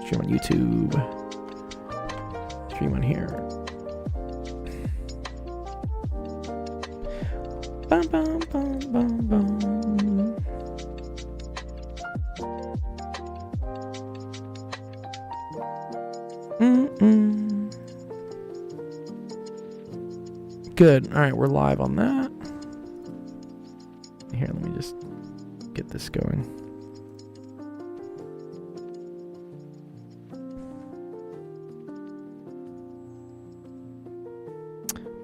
Stream on YouTube. Stream on here. Bum, bum, bum, bum, bum. Good. All right, we're live on that. Here, let me just get this going. I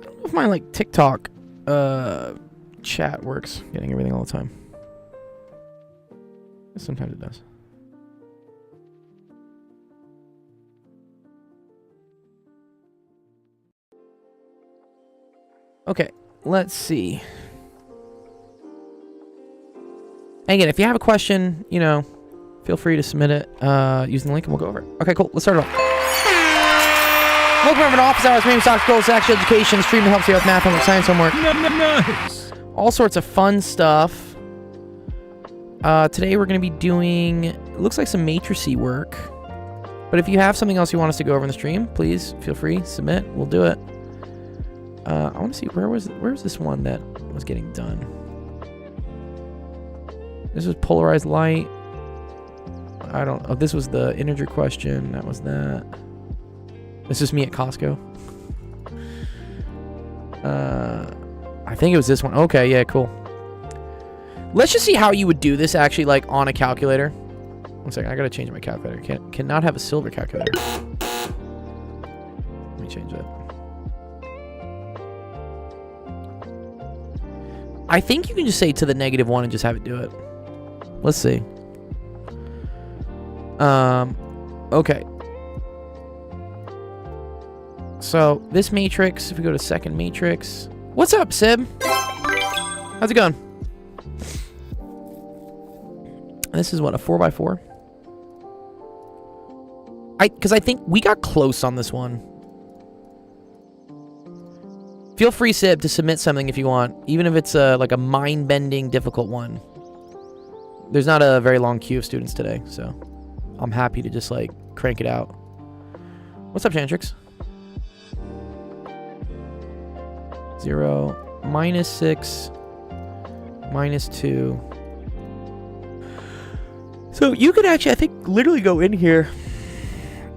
don't know if my like TikTok chat works, getting everything all the time. Sometimes it does. Okay, let's see. And again, if you have a question, you know, feel free to submit it using the link and we'll go over it. Okay, cool. Let's start it off. Welcome over to Office Hours, maybe stocks, goals, actual education, stream that helps you with math, homework, science, homework. Nice. All sorts of fun stuff. Today we're going to be doing, it looks like some matricy work. But if you have something else you want us to go over in the stream, please feel free, submit. We'll do it. I want to see, where's this one that was getting done? This was polarized light. I don't know. This was the integer question. That was that. This is me at Costco. I think it was this one. Okay, yeah, cool. Let's just see how you would do this actually, like on a calculator. One second, I gotta change my calculator. Cannot have a silver calculator. Let me change that. I think you can just say to the -1 and just have it do it. Let's see. Okay. So this matrix, if we go to second matrix. What's up, Sib? How's it going? This is what, a 4x4? Because I think we got close on this one. Feel free, Sib, to submit something if you want, even if it's like a mind-bending, difficult one. There's not a very long queue of students today, so I'm happy to just like crank it out. What's up, Chantrix? 0, -6, -2. So you could actually, I think, literally go in here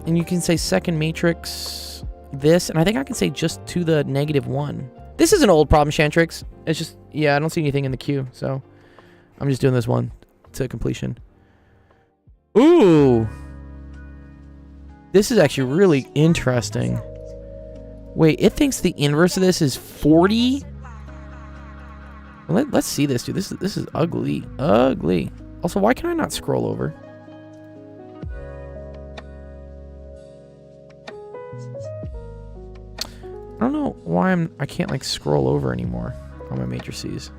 and you can say second matrix this, and I think I can say just to the -1. This is an old problem, Chantrix. It's just, yeah, I don't see anything in the queue, so I'm just doing this one to completion. Ooh. This is actually really interesting. Wait, it thinks the inverse of this is 40? Let's see this, dude. This is ugly. Ugly. Also, why can I not scroll over? I don't know why I can't like scroll over anymore on my matrices.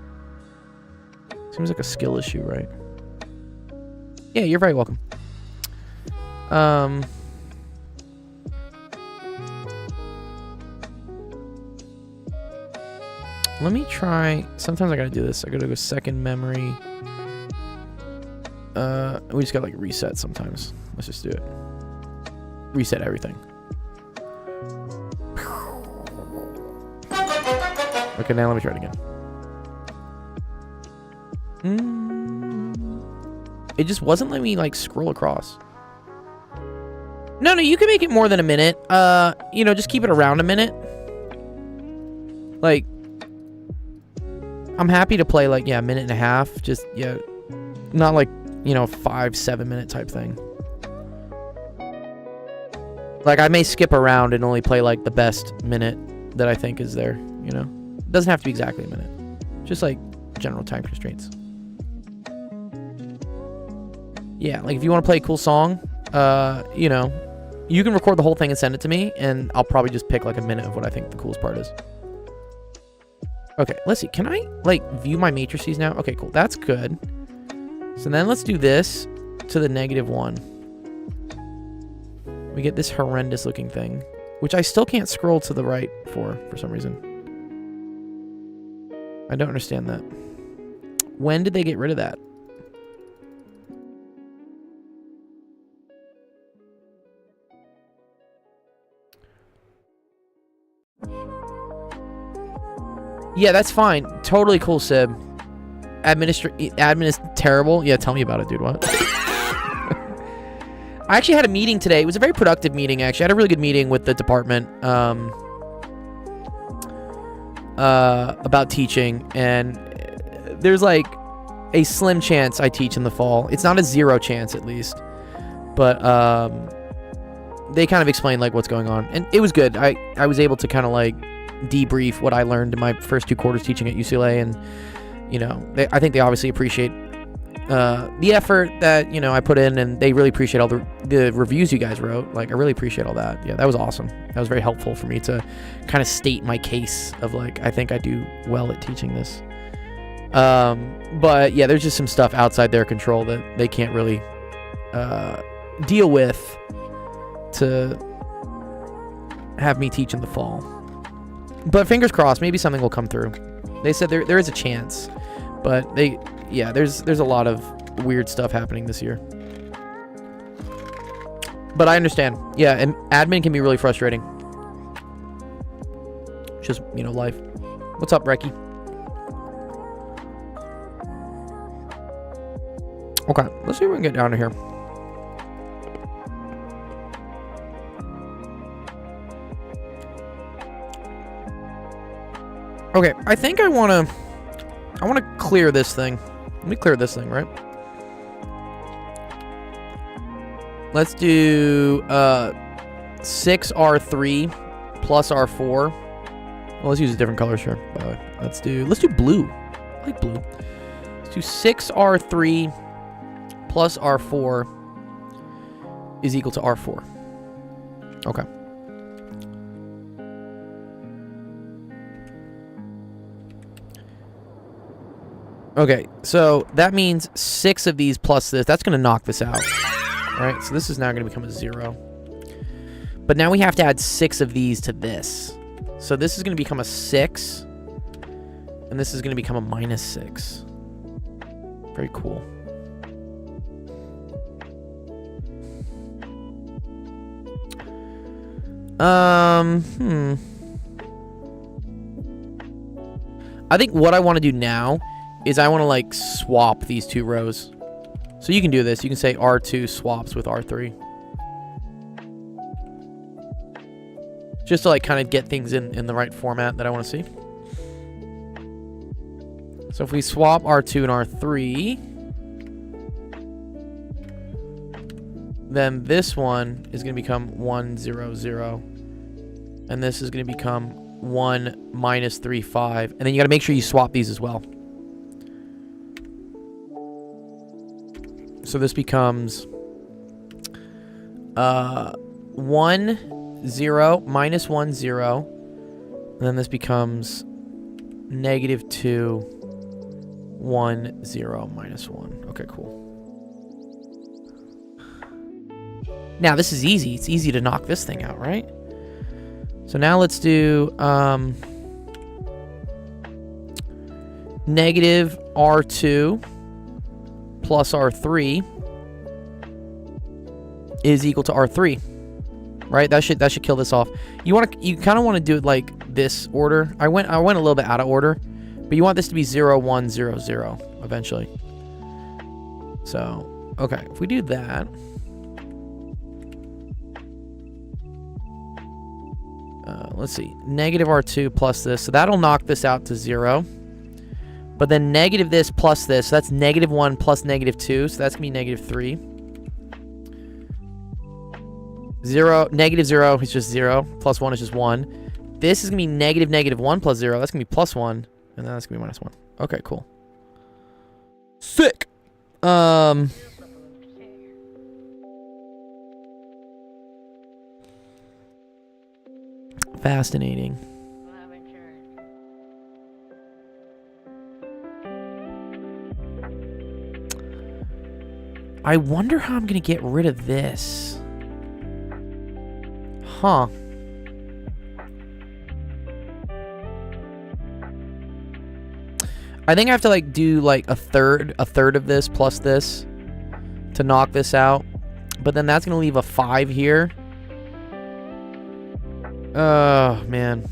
Seems like a skill issue, right? Yeah, you're very welcome. Let me try. Sometimes I gotta do this. I gotta go second memory. We just gotta like reset sometimes. Let's just do it. Reset everything. Okay, now let me try it again. It just wasn't letting me like scroll across. No, you can make it more than a minute. You know, just keep it around a minute. Like, I'm happy to play like, yeah, a minute and a half. Just, yeah, not like, you know, 5-7 minute type thing. Like, I may skip around and only play like the best minute that I think is there, you know? It doesn't have to be exactly a minute. Just like general time constraints. Yeah, like if you want to play a cool song, you know, you can record the whole thing and send it to me, and I'll probably just pick like a minute of what I think the coolest part is. Okay, let's see. Can I like view my matrices now? Okay, cool. That's good. So then let's do this to the -1. We get this horrendous looking thing, which I still can't scroll to the right for some reason. I don't understand that. When did they get rid of that? Yeah, that's fine. Totally cool, Sib. Admin is terrible. Yeah, tell me about it, dude. What? I actually had a meeting today. It was a very productive meeting, actually. I had a really good meeting with the department about teaching, and there's like a slim chance I teach in the fall. It's not a 0 chance, at least, but they kind of explained like what's going on, and it was good. I was able to kind of like debrief what I learned in my first 2 quarters teaching at UCLA, and you know, I think they obviously appreciate the effort that, you know, I put in, and they really appreciate all the reviews you guys wrote. Like, I really appreciate all that. Yeah, that was awesome. That was very helpful for me to kind of state my case of like, I think I do well at teaching this. But yeah, there's just some stuff outside their control that they can't really deal with to have me teach in the fall. But fingers crossed, maybe something will come through. They said there is a chance, but there's a lot of weird stuff happening this year. But I understand. Yeah, and admin can be really frustrating. Just, you know, life. What's up, Brecky? Okay, let's see if we can get down to here. Okay, I think I want to clear this thing. Let me clear this thing, right? Let's do 6R3 plus R4. Well, let's use a different color, sure, by the way. Let's do blue. I like blue. Let's do 6R3 plus R4 is equal to R4. Okay. Okay, so that means 6 of these plus this. That's going to knock this out. All right, so this is now going to become a 0. But now we have to add 6 of these to this. So this is going to become a 6. And this is going to become a -6. Very cool. I think what I want to do now is I want to like swap these 2 rows. So you can do this. You can say R2 swaps with R3. Just to like kind of get things in the right format that I want to see. So if we swap R2 and R3, then this one is going to become 1, 0, 0. And this is going to become 1, -3, 5. And then you got to make sure you swap these as well. So this becomes 1, 0, -1, 0. And then this becomes -2, 1, 0, -1. Okay, cool. Now this is easy. It's easy to knock this thing out, right? So now let's do -R2 plus R3 is equal to R3, right? That should kill this off. You kind of want to do it like this order. I went a little bit out of order, but you want this to be 0, 1, 0, 0 eventually. So okay, if we do that, let's see, -R2 plus this, so that'll knock this out to 0. But then negative this plus this, so that's -1 plus -2, so that's going to be -3. 0, -0 is just 0, plus 1 is just 1. This is going to be -1 plus 0, that's going to be +1, and then that's going to be -1. Okay, cool. Sick! Fascinating. I wonder how I'm going to get rid of this. Huh. I think I have to like do like a third of this plus this to knock this out. But then that's going to leave a 5 here. Oh, man.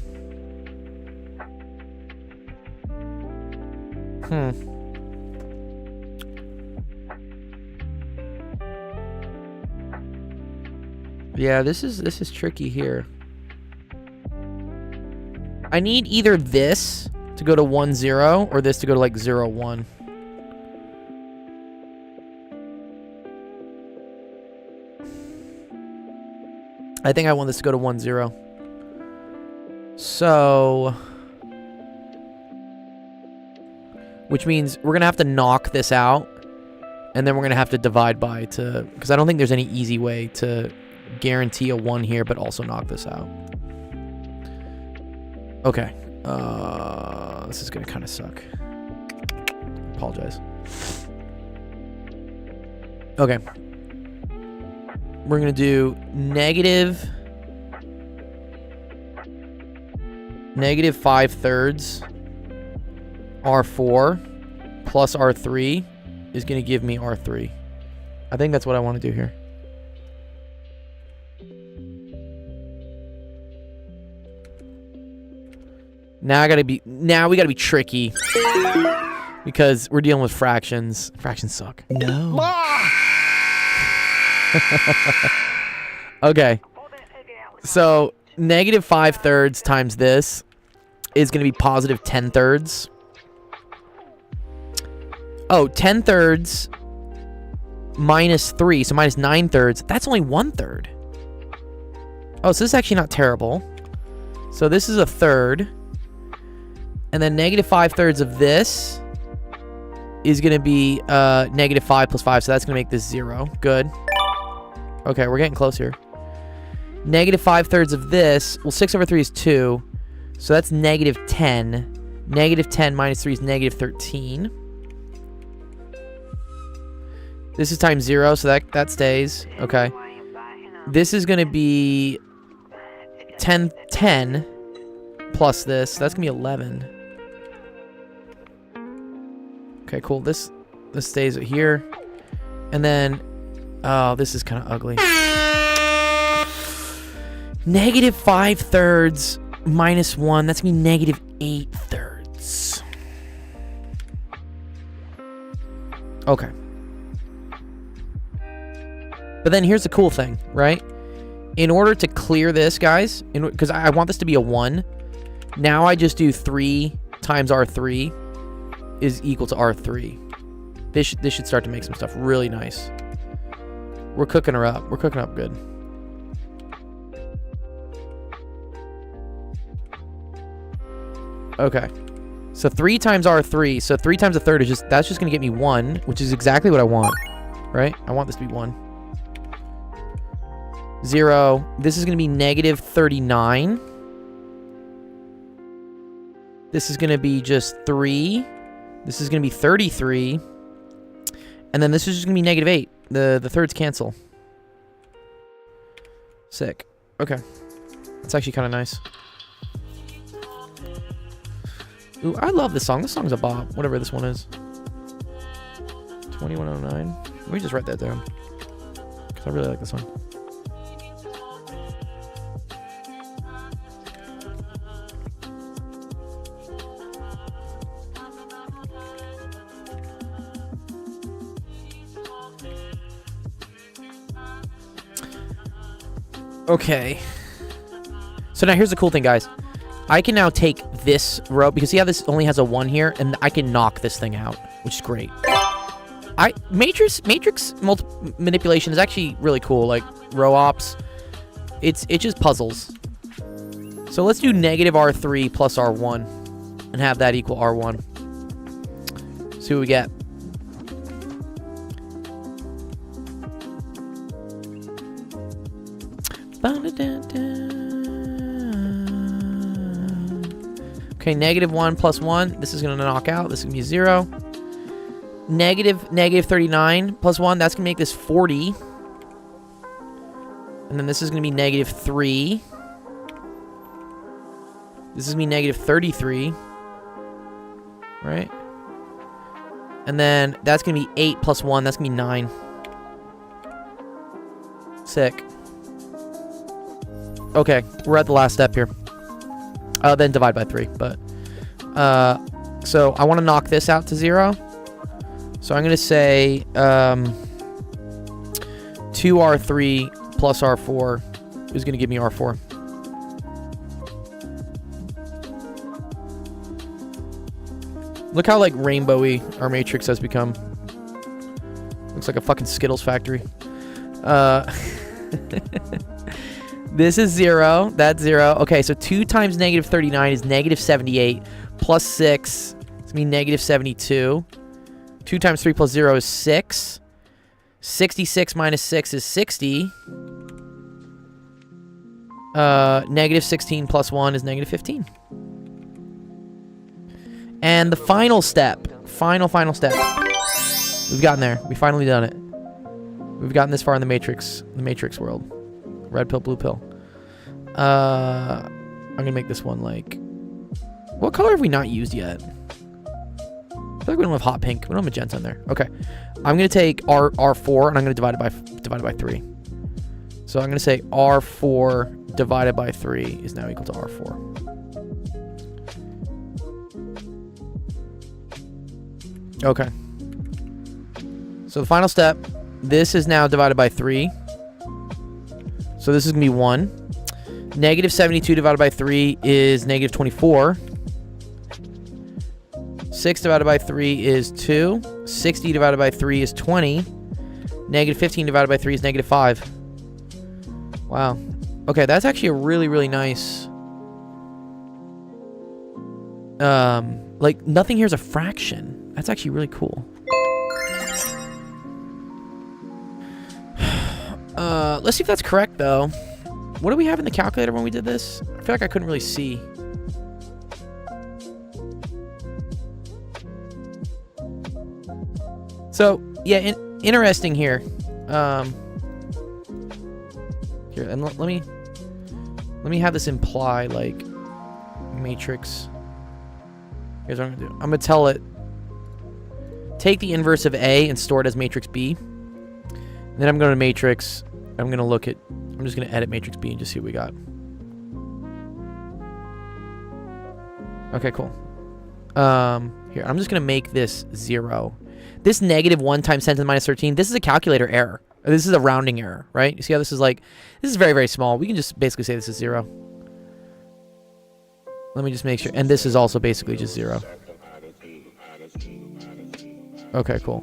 Yeah, this is tricky here. I need either this to go to 1, 0, or this to go to like 0, 1. I think I want this to go to 1, 0. So, which means we're gonna have to knock this out, and then we're gonna have to divide by to, because I don't think there's any easy way to guarantee a 1 here, but also knock this out. Okay. This is gonna kind of suck. Apologize. Okay. We're gonna do negative 5/3 R4 plus R3 is gonna give me R3. I think that's what I want to do here. Now we gotta be tricky because we're dealing with fractions. Fractions suck. No. Okay. So negative 5/3 times this is gonna be positive 10/3. Oh, 10/3 minus 3, so minus 9/3. That's only 1/3. Oh, so this is actually not terrible. So this is a third. And then negative 5/3 of this is going to be negative 5 plus 5. So that's going to make this 0. Good. Okay, we're getting close here. Negative 5/3 of this. Well, 6 over 3 is 2. So that's negative 10. Negative 10 minus 3 is negative 13. This is times 0, so that stays. Okay. This is going to be 10 plus this. So that's going to be 11. Okay, cool. This stays here. And then, oh, this is kind of ugly. Negative 5/3 minus 1. That's going to be negative 8/3. Okay. But then here's the cool thing, right? In order to clear this, guys, because I want this to be a 1, now I just do 3 times R3 is equal to R3. This should start to make some stuff really nice. We're cooking her up. We're cooking up good. Okay. So 3 times R3. So 3 times a third is that's just going to get me 1, which is exactly what I want. Right? I want this to be 1. 0. This is going to be negative 39. This is going to be just 3. This is going to be 33. And then this is just going to be negative 8. The thirds cancel. Sick. Okay. That's actually kind of nice. Ooh, I love this song. This song's a bop. Whatever this one is. 2109. Let me just write that down. Because I really like this one. Okay. So now here's the cool thing, guys. I can now take this row, because see how this only has a 1 here, and I can knock this thing out, which is great. Matrix manipulation is actually really cool, like row ops. It's just puzzles. So let's do negative R3 plus R1 and have that equal R1. See what we get. Okay, negative 1 plus 1. This is going to knock out. This is going to be 0. Negative 39 plus 1. That's going to make this 40. And then this is going to be negative 3. This is going to be negative 33. Right? And then that's going to be 8 plus 1. That's going to be 9. Sick. Okay, we're at the last step here. Then divide by 3, but So I want to knock this out to 0. So I'm going to say 2R3 plus R4 is going to give me R4. Look how like rainbowy our matrix has become. Looks like a fucking Skittles factory. This is 0. That's 0. Okay, so 2 times negative 39 is negative 78. Plus 6 is going to be negative 72. 2 times 3 plus 0 is 6. 66 minus 6 is 60. Negative 16 plus 1 is negative 15. And the final step. Final step. We've gotten there. We've finally done it. We've gotten this far in the Matrix world. Red pill, blue pill. I'm going to make this one like... What color have we not used yet? I feel like we don't have hot pink. We don't have magenta in there. Okay. I'm going to take R4 and I'm going to divide it by 3. So I'm going to say R4 divided by 3 is now equal to R4. Okay. So the final step, this is now divided by 3. So this is going to be 1. Negative 72 divided by 3 is negative 24. 6 divided by 3 is 2. 60 divided by 3 is 20. Negative 15 divided by 3 is negative 5. Wow. Okay, that's actually a really, really nice... like, nothing here is a fraction. That's actually really cool. Let's see if that's correct, though. What do we have in the calculator when we did this? I feel like I couldn't really see. So, yeah, interesting here. Here, and let me have this imply, like, matrix. Here's what I'm going to do. I'm going to tell it, take the inverse of A and store it as matrix B. And then I'm going to matrix. I'm going to look at, I'm just going to edit matrix B and just see what we got. Okay, cool. Here, I'm just going to make this 0. This negative 1 times 10 to the minus 13, this is a calculator error. This is a rounding error, right? You see how this is like, this is very, very small. We can just basically say this is 0. Let me just make sure. And this is also basically just 0. Okay, cool.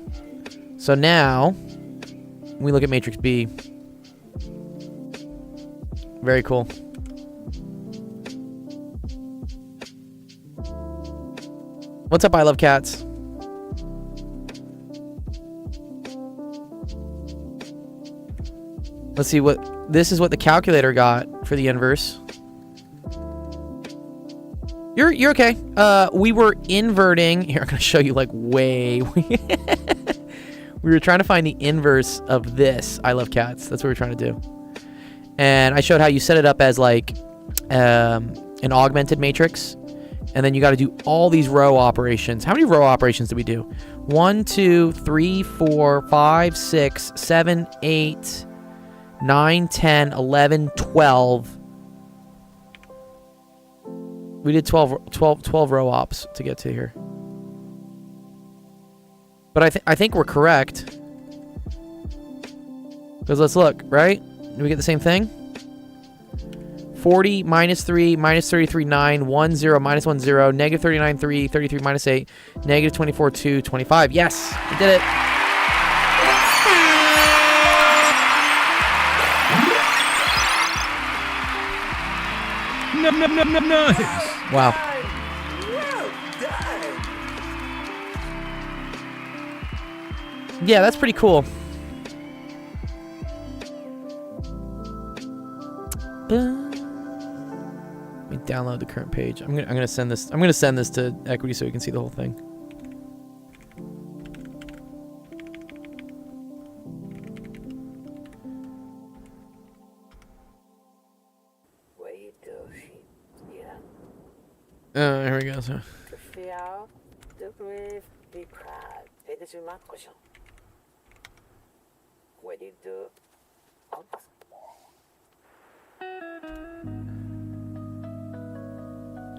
So now, when we look at matrix B. Very cool. What's up, I love cats? Let's see what... This is what the calculator got for the inverse. You're okay. We were inverting... Here, I'm going to show you, like, way... We were trying to find the inverse of this. I love cats. That's what we're trying to do. And I showed how you set it up as, like, an augmented matrix. And then you got to do all these row operations. How many row operations did we do? 1, 2, 3, 4, 5, 6, 7, 8... 9, 10, 11, 12. We did 12 row ops to get to here. But I think we're correct. Because let's look, right? Do we get the same thing? 40 minus 3 minus 33, 9, 1, 0, minus 1, 0, negative 39, 3, 33 minus 8, negative 24, 2, 25. Yes, we did it. Nice. Wow. Yeah, that's pretty cool. Let me download the current page. I'm gonna send this. I'm gonna send this to Equity so you can see the whole thing. Here we go. So.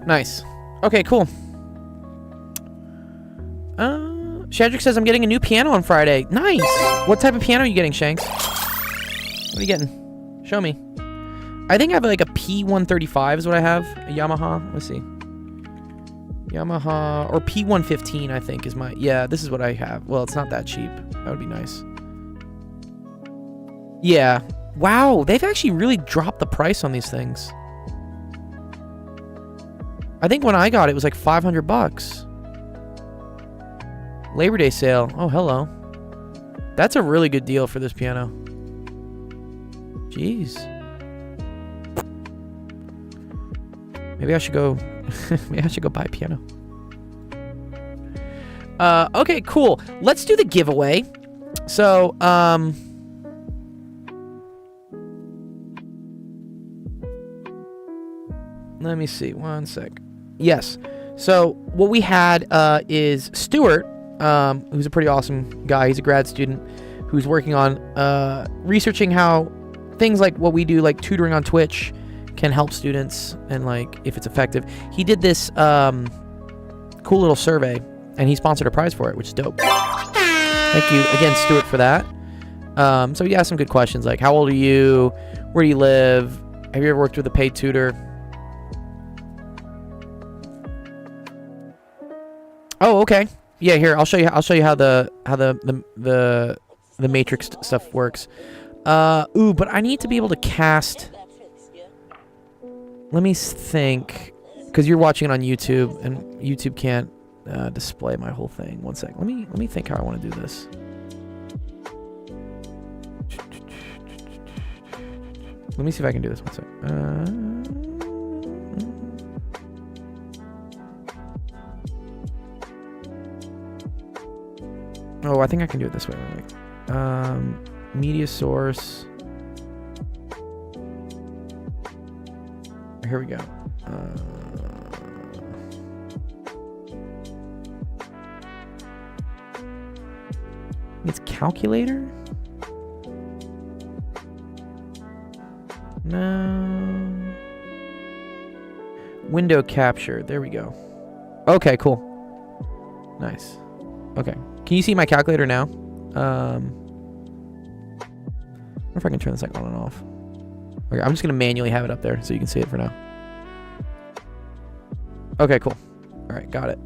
Nice. Okay, cool. Shadrick says, I'm getting a new piano on Friday. Nice. What type of piano are you getting, Shanks? What are you getting? Show me. I think I have like a P135 is what I have. A Yamaha. Let's see. Yamaha or P115 I think is my... Yeah, this is what I have. Well, it's not that cheap. That would be nice. Yeah. Wow, they've actually really dropped the price on these things. I think when I got it, it was like $500. Labor Day sale. Oh, hello. That's a really good deal for this piano. Jeez. Maybe I should go... maybe I should go buy a piano. Okay, cool. Let's do the giveaway. So, let me see. One sec. Yes. So, what we had is Stuart, who's a pretty awesome guy. He's a grad student who's working on researching how things like what we do, like tutoring on Twitch, can help students and like if it's effective. He did this cool little survey and he sponsored a prize for it, which is dope. Thank you again, Stuart, for that. So he asked some good questions like, how old are you? Where do you live? Have you ever worked with a paid tutor? Oh, okay. Yeah, here I'll show you how the matrix stuff works. Ooh, but I need to be able to cast. Let me think, because you're watching it on YouTube, and YouTube can't display my whole thing. One sec. Let me think how I want to do this. Let me see if I can do this. One sec. Oh, I think I can do it this way. Media source. Here we go. It's calculator? No. Window capture. There we go. Okay, cool. Nice. Okay. Can you see my calculator now? I wonder if I can turn this like on and off. Okay, I'm just going to manually have it up there so you can see it for now. Okay, cool. All right, got it.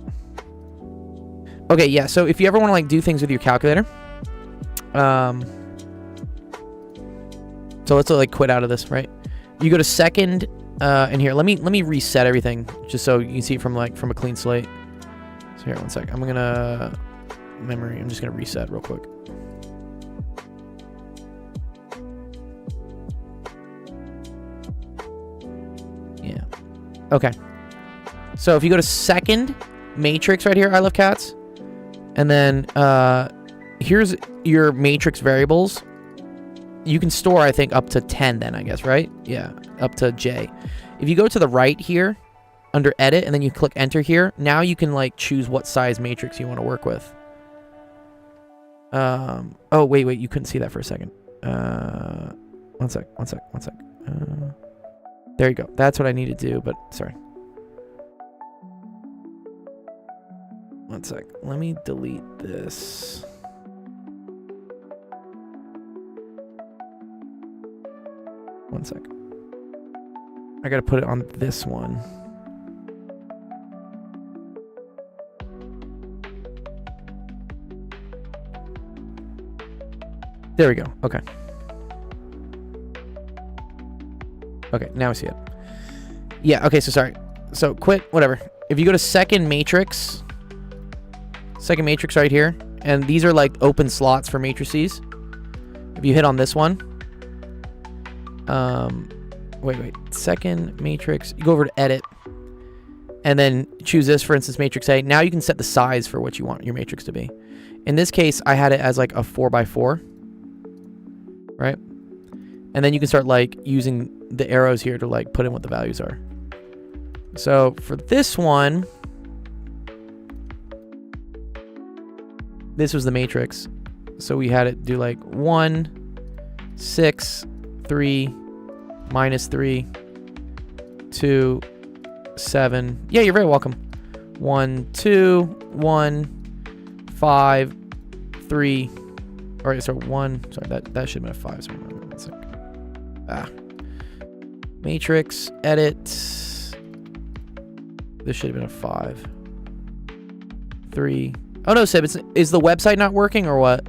Okay, yeah, so if you ever want to like do things with your calculator, so let's like quit out of this, right? You go to second, and here, let me reset everything just so you can see it from a clean slate. So here, one sec. I'm gonna memory. I'm just gonna reset real quick. Yeah. Okay. So if you go to second matrix right here, I love cats, and then here's your matrix variables. You can store, I think, up to 10 then, I guess, right? Yeah, up to J. If you go to the right here, under edit, and then you click enter here, now you can like choose what size matrix you want to work with. Oh, wait, you couldn't see that for a second. One sec. There you go. That's what I need to do, but sorry. One sec. Let me delete this. One sec. I gotta put it on this one. There we go. Okay. Okay, now I see it. Yeah, okay, so sorry. So quit, whatever. If you go to second matrix right here, and these are like open slots for matrices. If you hit on this one, wait, second matrix, you go over to edit, and then choose this, for instance, matrix A. Now you can set the size for what you want your matrix to be. In this case, I had it as like a 4x4, right? And then you can start like using the arrows here to like put in what the values are. So for this one, this was the matrix. So we had it do like 1, 6, 3, -3, 2, 7. Yeah, you're very welcome. 1, 2, 1, 5, 3. All right, so 1. Sorry, that should have been a 5. Sorry, one sec. Matrix, edit. This should have been a 5. 3. Oh no, Sib, is the website not working or what?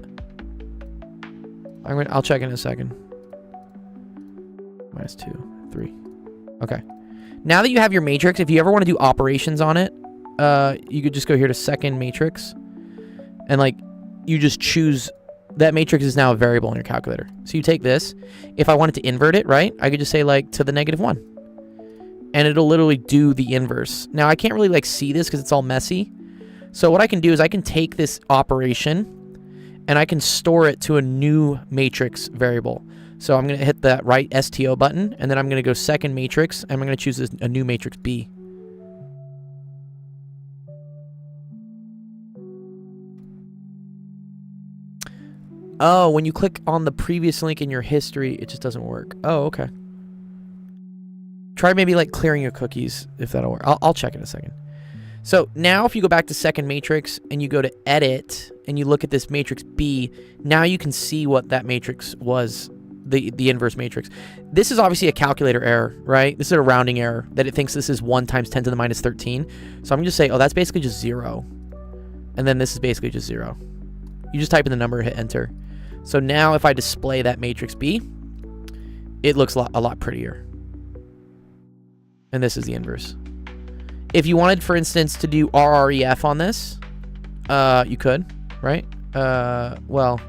I'll check in a second. -2, 3. Okay. Now that you have your matrix, if you ever want to do operations on it, you could just go here to second matrix, and like you just choose that matrix is now a variable in your calculator. So you take this. If I wanted to invert it, right, I could just say like to the -1, and it'll literally do the inverse. Now I can't really like see this because it's all messy. So what I can do is I can take this operation and I can store it to a new matrix variable. So I'm going to hit that right STO button, and then I'm going to go second matrix, and I'm going to choose a new matrix B. Oh, when you click on the previous link in your history, it just doesn't work. Oh, okay. Try maybe like clearing your cookies, if that'll work. I'll check in a second. So now if you go back to second matrix and you go to edit and you look at this matrix B, now you can see what that matrix was, the inverse matrix. This is obviously a calculator error, right? This is a rounding error that it thinks this is 1 times 10 to the -13. So I'm going to say, oh, that's basically just 0. And then this is basically just 0. You just type in the number, hit enter. So now if I display that matrix B, it looks a lot prettier. And this is the inverse. If you wanted, for instance, to do RREF on this, you could, right? Well,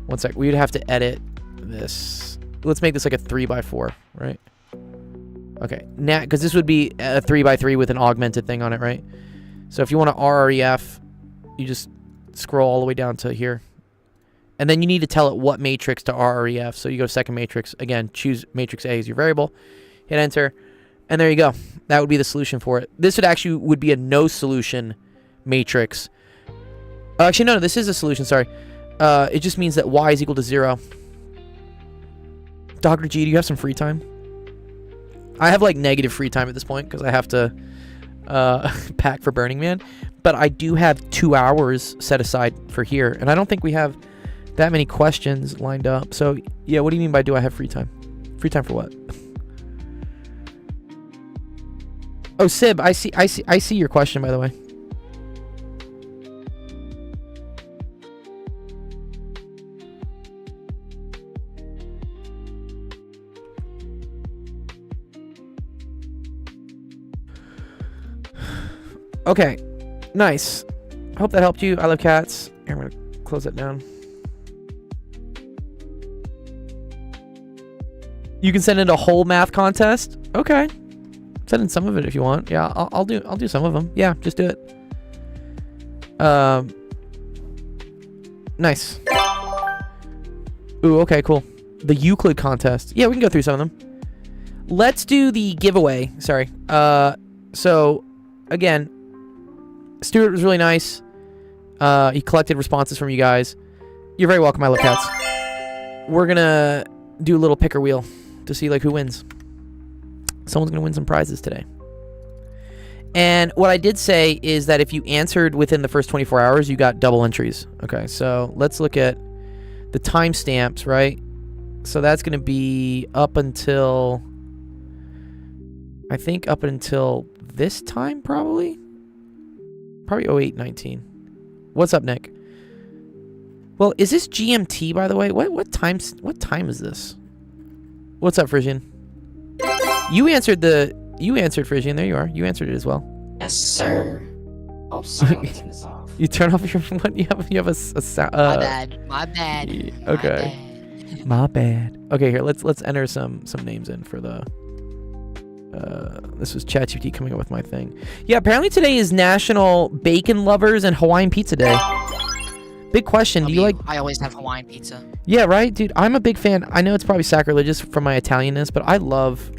one sec. We'd have to edit this. Let's make this like a 3x4, right? Okay. Now, because this would be a 3x3 with an augmented thing on it, right? So if you want to RREF, you just scroll all the way down to here. And then you need to tell it what matrix to RREF. So you go to second matrix. Again, choose matrix A as your variable. Hit enter. And there you go. That would be the solution for it. This would be a no solution matrix. Actually, no, this is a solution. Sorry. It just means that y is equal to 0. Dr. G, do you have some free time? I have like negative free time at this point because I have to pack for Burning Man. But I do have 2 hours set aside for here. And I don't think we have that many questions lined up. So, yeah, what do you mean by do I have free time? Free time for what? Oh, Sib, I see your question, by the way. Okay, nice. Hope that helped you. I love cats. Here, I'm gonna close that down. You can send in a whole math contest. Okay. Send in some of it if you want. Yeah, I'll do some of them. Yeah, just do it. Nice. Ooh, okay, cool. The Euclid contest. Yeah, we can go through some of them. Let's do the giveaway. Sorry. So again, Stuart was really nice. He collected responses from you guys. You're very welcome, I love cats. We're gonna do a little picker wheel to see like who wins. Someone's going to win some prizes today. And what I did say is that if you answered within the first 24 hours, you got double entries. Okay, so let's look at the timestamps, right? So that's going to be up until, I think up until this time, probably 08:19. What's up, Nick? Well, is this GMT, by the way? What time is this? What's up, Frisian? You answered, Frisian. There you are. You answered it as well. Yes, sir. Oh, sorry. Turn this off. You turn off your what? You have a sound. My bad. Yeah, okay. My bad. Okay, here. Let's enter some names in for the. This was ChatGPT coming up with my thing. Yeah, apparently today is National Bacon Lovers and Hawaiian Pizza Day. Big question. Do you like? I always have Hawaiian pizza. Yeah, right, dude. I'm a big fan. I know it's probably sacrilegious from my Italianness, but I love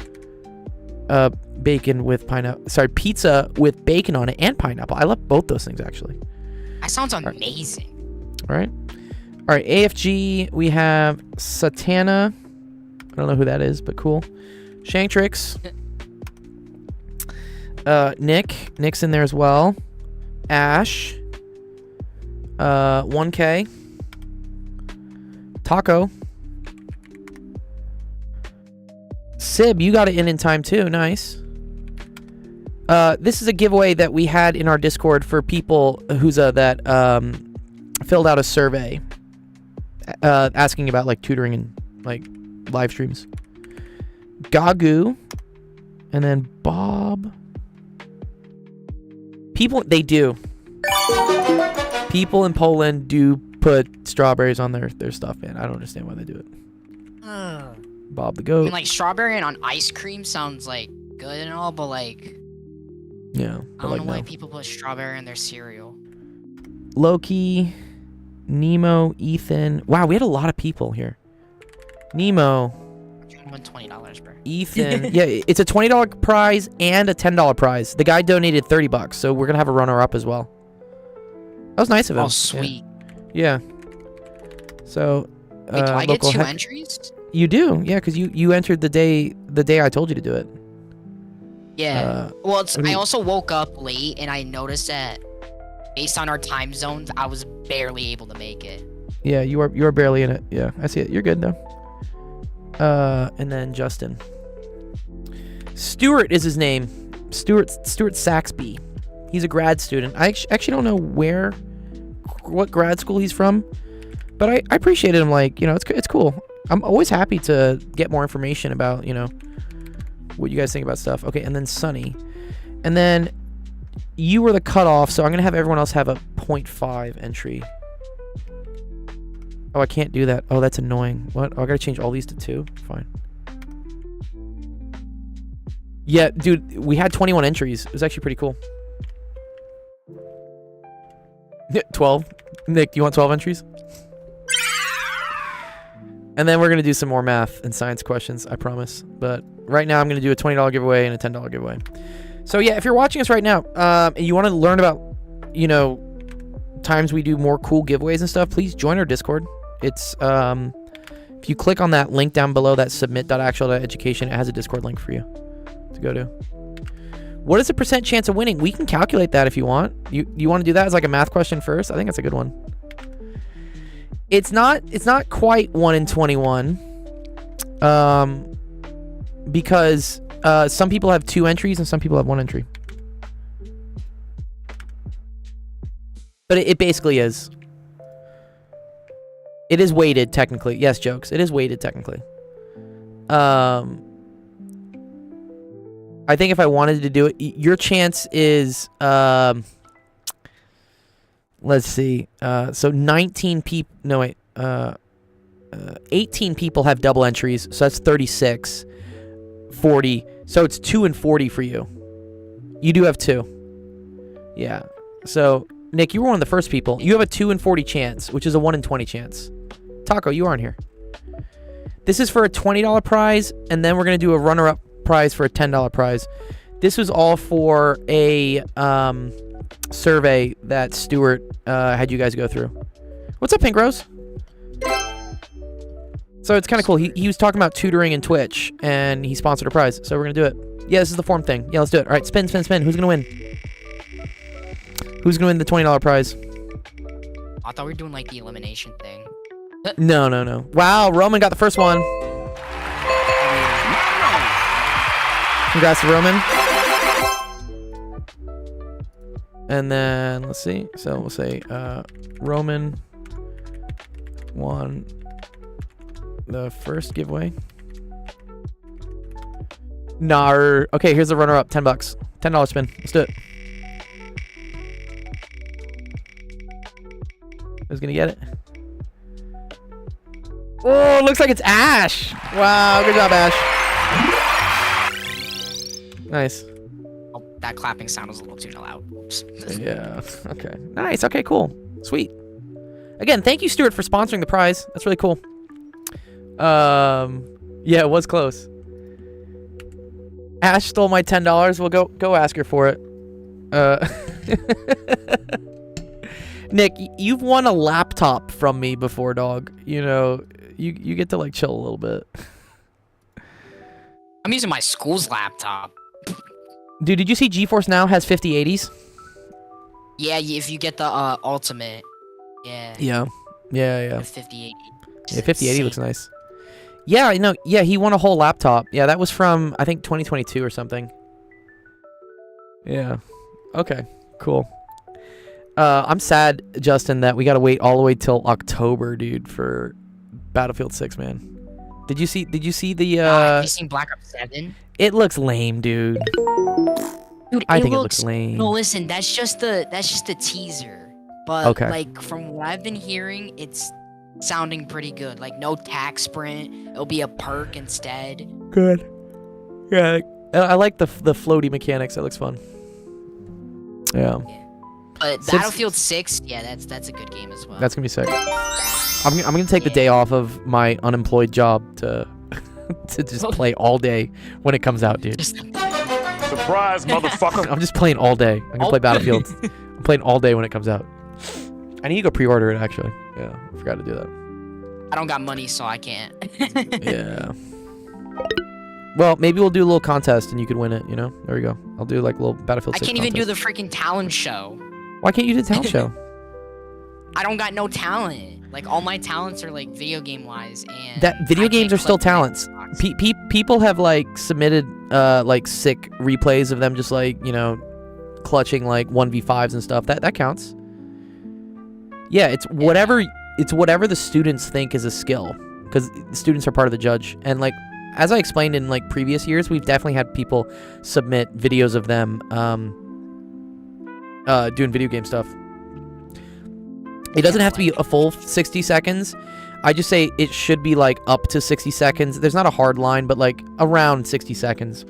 bacon with pineapple. Sorry, pizza with bacon on it and pineapple. I love both those things actually. That sounds amazing. All right. All right. AFG. We have Satana. I don't know who that is, but cool. Shankrix. Nick's in there as well. Ash. 1K. Taco. Sib, you got it in time too. Nice. This is a giveaway that we had in our Discord for people that filled out a survey asking about like tutoring and like live streams. Gagu, and then Bob. People in Poland do put strawberries on their stuff, man. I don't understand why they do it. Bob the goat. I mean, like strawberry on ice cream sounds like good and all, but like, yeah, I don't know why people put strawberry in their cereal. Loki, Nemo, Ethan. Wow, we had a lot of people here. Nemo. I won $20, bro. Ethan. Yeah, it's a $20 prize and a $10 prize. The guy donated $30, so we're gonna have a runner-up as well. That was nice of him. Oh, sweet. Yeah. So. Wait, do I get 2 entries? You do, yeah, because you entered the day I told you to do it. Yeah. Well, I also woke up late and I noticed that based on our time zones, I was barely able to make it. Yeah, you are barely in it. Yeah, I see it. You're good though. And then Justin. Stuart is his name. Stuart Saxby. He's a grad student. I actually don't know what grad school he's from, but I appreciated him. Like, it's cool. I'm always happy to get more information about, what you guys think about stuff. Okay, and then Sunny. And then you were the cutoff, so I'm going to have everyone else have a 0.5 entry. Oh, I can't do that. Oh, that's annoying. What? Oh, I got to change all these to 2? Fine. Yeah, dude, we had 21 entries. It was actually pretty cool. 12. Nick, do you want 12 entries? And then we're going to do some more math and science questions, I promise. But right now I'm going to do a $20 giveaway and a $10 giveaway. So yeah, if you're watching us right now and you want to learn about, times we do more cool giveaways and stuff, please join our Discord. It's, if you click on that link down below, that submit.actual.education, it has a Discord link for you to go to. What is the % chance of winning? We can calculate that if you want. You want to do that as like a math question first? I think that's a good one. It's not quite 1 in 21, because some people have 2 entries and some people have 1 entry. But it basically is. It is weighted technically. Yes, jokes. It is weighted technically. I think if I wanted to do it, your chance is let's see. So 19 people. No, wait. 18 people have double entries. So that's 36. 40. So it's 2 and 40 for you. You do have 2. Yeah. So, Nick, you were one of the first people. You have a 2 and 40 chance, which is a 1 in 20 chance. Taco, you aren't here. This is for a $20 prize, and then we're going to do a runner-up prize for a $10 prize. This was all for a survey that Stuart had you guys go through. What's up, Pink Rose? So it's kind of cool. He was talking about tutoring and Twitch, and he sponsored a prize. So we're going to do it. Yeah, this is the form thing. Yeah, let's do it. All right, spin, spin, spin. Who's going to win? Who's going to win the $20 prize? I thought we were doing like the elimination thing. No. Wow, Roman got the first one. Congrats to Roman. And then, let's see. So we'll say Roman won the first giveaway. Nah. Okay, here's the runner-up. $10. $10 spin. Let's do it. Who's gonna get it? Oh, looks like it's Ash. Wow, good job, Ash. Nice. Oh, that clapping sound was a little too loud. Oops. Yeah. Okay. Nice. Okay, cool. Sweet. Again, thank you, Stuart, for sponsoring the prize. That's really cool. Yeah, it was close. Ash stole my $10. Well, go ask her for it. Nick, you've won a laptop from me before, dog. You get to like chill a little bit. I'm using my school's laptop. Dude, did you see GeForce Now has 5080s? Yeah, if you get the ultimate. Yeah. Yeah. Yeah. The 5080. Yeah, 5080 looks nice. Yeah, no, yeah, he won a whole laptop. Yeah, that was from, I think, 2022 or something. Yeah. Okay, cool. I'm sad, Justin, that we gotta wait all the way till October, dude, for Battlefield 6, man. Did you see the Have you seen Black Ops 7? It looks lame, dude. Dude, I think it looks lame. No, listen, that's just the teaser. But Okay. like from what I've been hearing, it's sounding pretty good. Like no tac sprint, it'll be a perk instead. Good. Yeah, I like the floaty mechanics. That looks fun. Yeah. But Battlefield 6, yeah, that's a good game as well. That's gonna be sick. I'm gonna take the day off of my unemployed job to to just play all day when it comes out, dude. Surprise, motherfucker! I'm just playing all day. I'm gonna play Battlefield. I'm playing all day when it comes out. I need to go pre-order it actually. Yeah, I forgot to do that. I don't got money, so I can't. Yeah. Well, maybe we'll do a little contest and you could win it. You know, there we go. I'll do like a little Battlefield 6 I can't even do contest. the freaking talent show. Why can't you do the talent show? I don't got no talent. Like all my talents are like video game wise, and That video games are still talents. People have like submitted like sick replays of them just like, you know, clutching like 1v5s and stuff. That counts. Yeah, it's whatever the students think is a skill, because the students are part of the judge. And like as I explained in like previous years, we've definitely had people submit videos of them doing video game stuff. It doesn't have to be a full 60 seconds. I just say it should be like up to 60 seconds. There's not a hard line, but like around 60 seconds.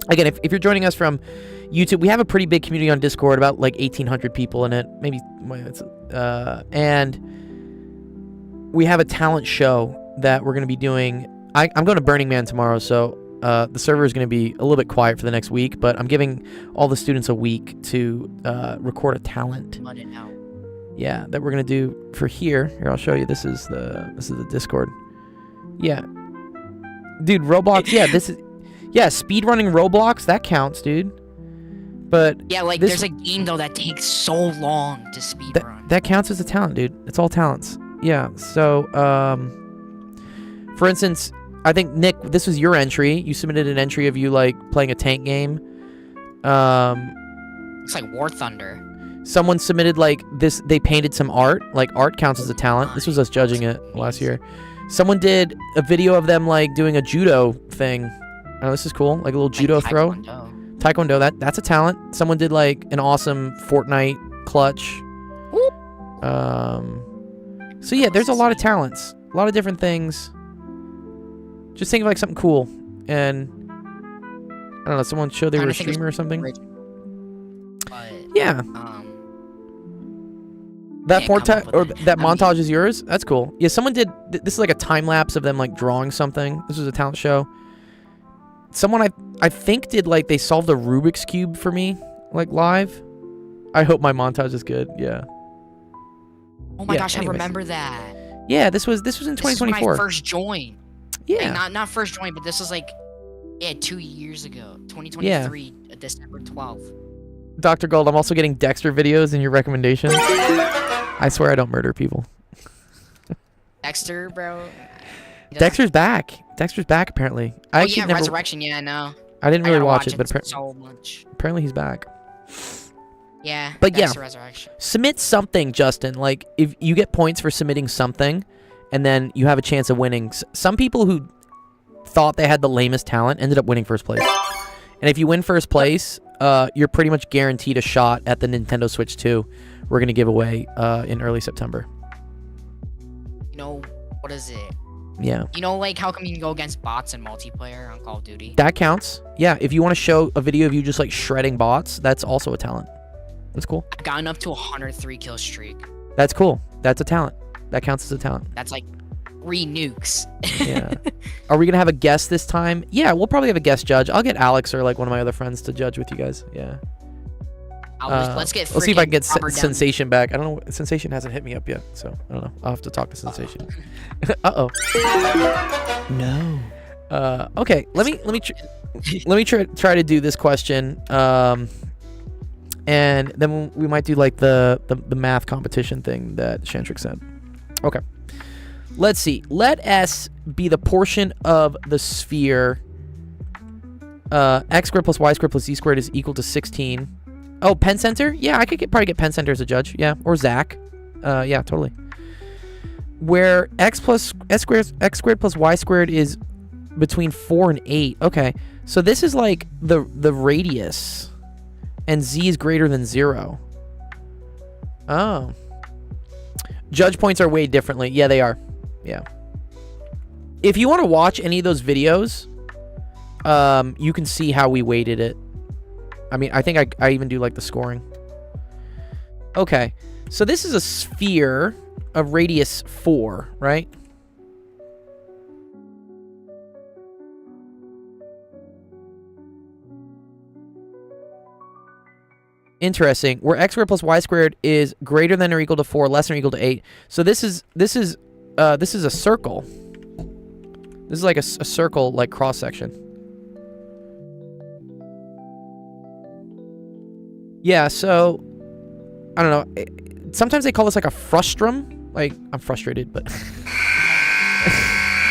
Again, if you're joining us from YouTube, we have a pretty big community on Discord, about like 1,800 people in it, maybe. And we have a talent show that we're going to be doing. I'm going to Burning Man tomorrow, so the server is going to be a little bit quiet for the next week, but I'm giving all the students a week to record a talent. Yeah, that we're gonna do for here. Here, I'll show you. This is the Discord. Yeah, dude, Roblox. Yeah, speedrunning Roblox, that counts, dude. But yeah, like there's a game though that takes so long to speedrun. That counts as a talent, dude. It's all talents. Yeah. So, for instance, I think Nick, this was your entry. You submitted an entry of you like playing a tank game. It's like War Thunder. Someone submitted like this. They painted some art. Like art counts as a talent. This was us judging it last year. Someone did a video of them like doing a judo thing. Oh, this is cool. Like a little judo throw. Taekwondo. That's a talent. Someone did like an awesome Fortnite clutch. So yeah, there's a lot of talents. A lot of different things. Just think of like something cool. And I don't know, someone showed they were a streamer or something. Yeah. That montage is yours? That's cool. Yeah, someone did. This is like a time lapse of them like drawing something. This was a talent show. Someone I think did like they solved a Rubik's Cube for me like live. I hope my montage is good. Yeah. Oh my gosh, anyways. I remember that. Yeah, this was in 2024. This was when I first joined. Yeah. Like, not first joined, but this was like 2 years ago. 2023, December 12th. Dr. Gold, I'm also getting Dexter videos in your recommendations. I swear I don't murder people. Dexter, bro. Dexter's back. Dexter's back, apparently. Resurrection, yeah, I know. I didn't really watch it, but so much. Apparently he's back. Yeah, but Dexter Resurrection. Submit something, Justin. Like, if you get points for submitting something, and then you have a chance of winning. Some people who thought they had the lamest talent ended up winning first place. And if you win first place, you're pretty much guaranteed a shot at the Nintendo Switch 2. We're going to give away in early September. You know, what is it? Yeah. You know, like, how come you can go against bots in multiplayer on Call of Duty? That counts. Yeah, if you want to show a video of you just, like, shredding bots, that's also a talent. That's cool. I've gotten up to a 103 kill streak. That's cool. That's a talent. That counts as a talent. That's, like, 3 nukes. Yeah. Are we going to have a guest this time? Yeah, we'll probably have a guest judge. I'll get Alex or, like, one of my other friends to judge with you guys. Yeah. Let's get. Let's see if I can get Sensation back. I don't know. Sensation hasn't hit me up yet, so I don't know. I'll have to talk to Sensation. Uh-oh. No. Okay. Let me try to do this question. And And then we might do like the math competition thing that Shantrick said. Okay. Let's see. Let S be the portion of the sphere x squared plus y squared plus z squared is equal to 16. Oh, Penn Center? Yeah, I could probably get Penn Center as a judge. Yeah, or Zach. Yeah, totally. Where x squared plus y squared is between 4 and 8. Okay, so this is like the radius. And z is greater than 0. Oh. Judge points are weighed differently. Yeah, they are. Yeah. If you want to watch any of those videos, you can see how we weighted it. I mean, I think I even do like the scoring. Okay. So this is a sphere of radius 4, right? Interesting. Where x squared plus y squared is greater than or equal to 4, less than or equal to 8. So this is a circle. This is like a circle, like cross section. Yeah. So I don't know. Sometimes they call this like a frustrum. Like, I'm frustrated, but it's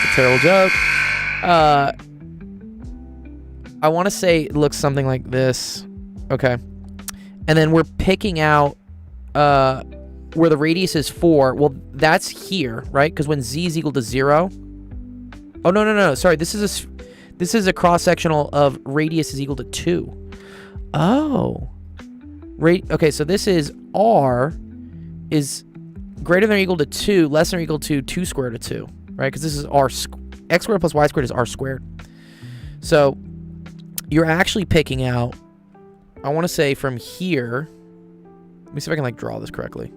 a terrible joke. I want to say it looks something like this. Okay. And then we're picking out where the radius is 4. Well, that's here, right? Because when z is equal to 0. Oh, no. Sorry, this is a cross-sectional of radius is equal to 2. Oh. Okay, so this is r is greater than or equal to 2, less than or equal to 2 squared root of 2, right? Because this is x squared plus y squared is r squared. So you're actually picking out, I want to say from here, let me see if I can like draw this correctly.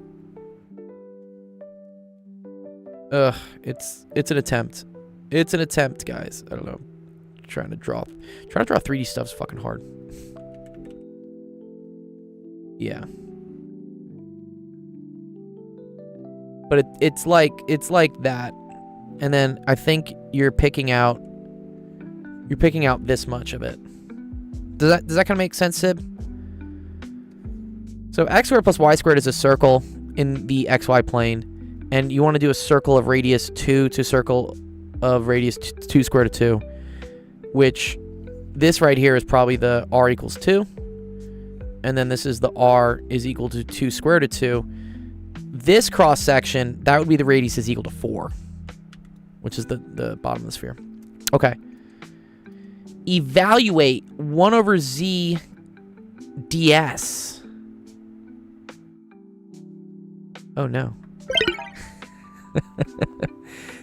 Ugh, it's an attempt. It's an attempt, guys. I don't know. Trying to draw 3D stuff's fucking hard. Yeah. But it's like that. And then I think you're picking out this much of it. Does that kind of make sense, Sib? So x squared plus y squared is a circle in the xy plane, and you want to do a circle of radius 2 to circle of radius 2 squared root of 2, which this right here is probably the r equals 2, and then this is the r is equal to 2 squared root of 2. This cross section, that would be the radius is equal to 4, which is the bottom of the sphere. Okay. Evaluate 1 over z ds. Oh no.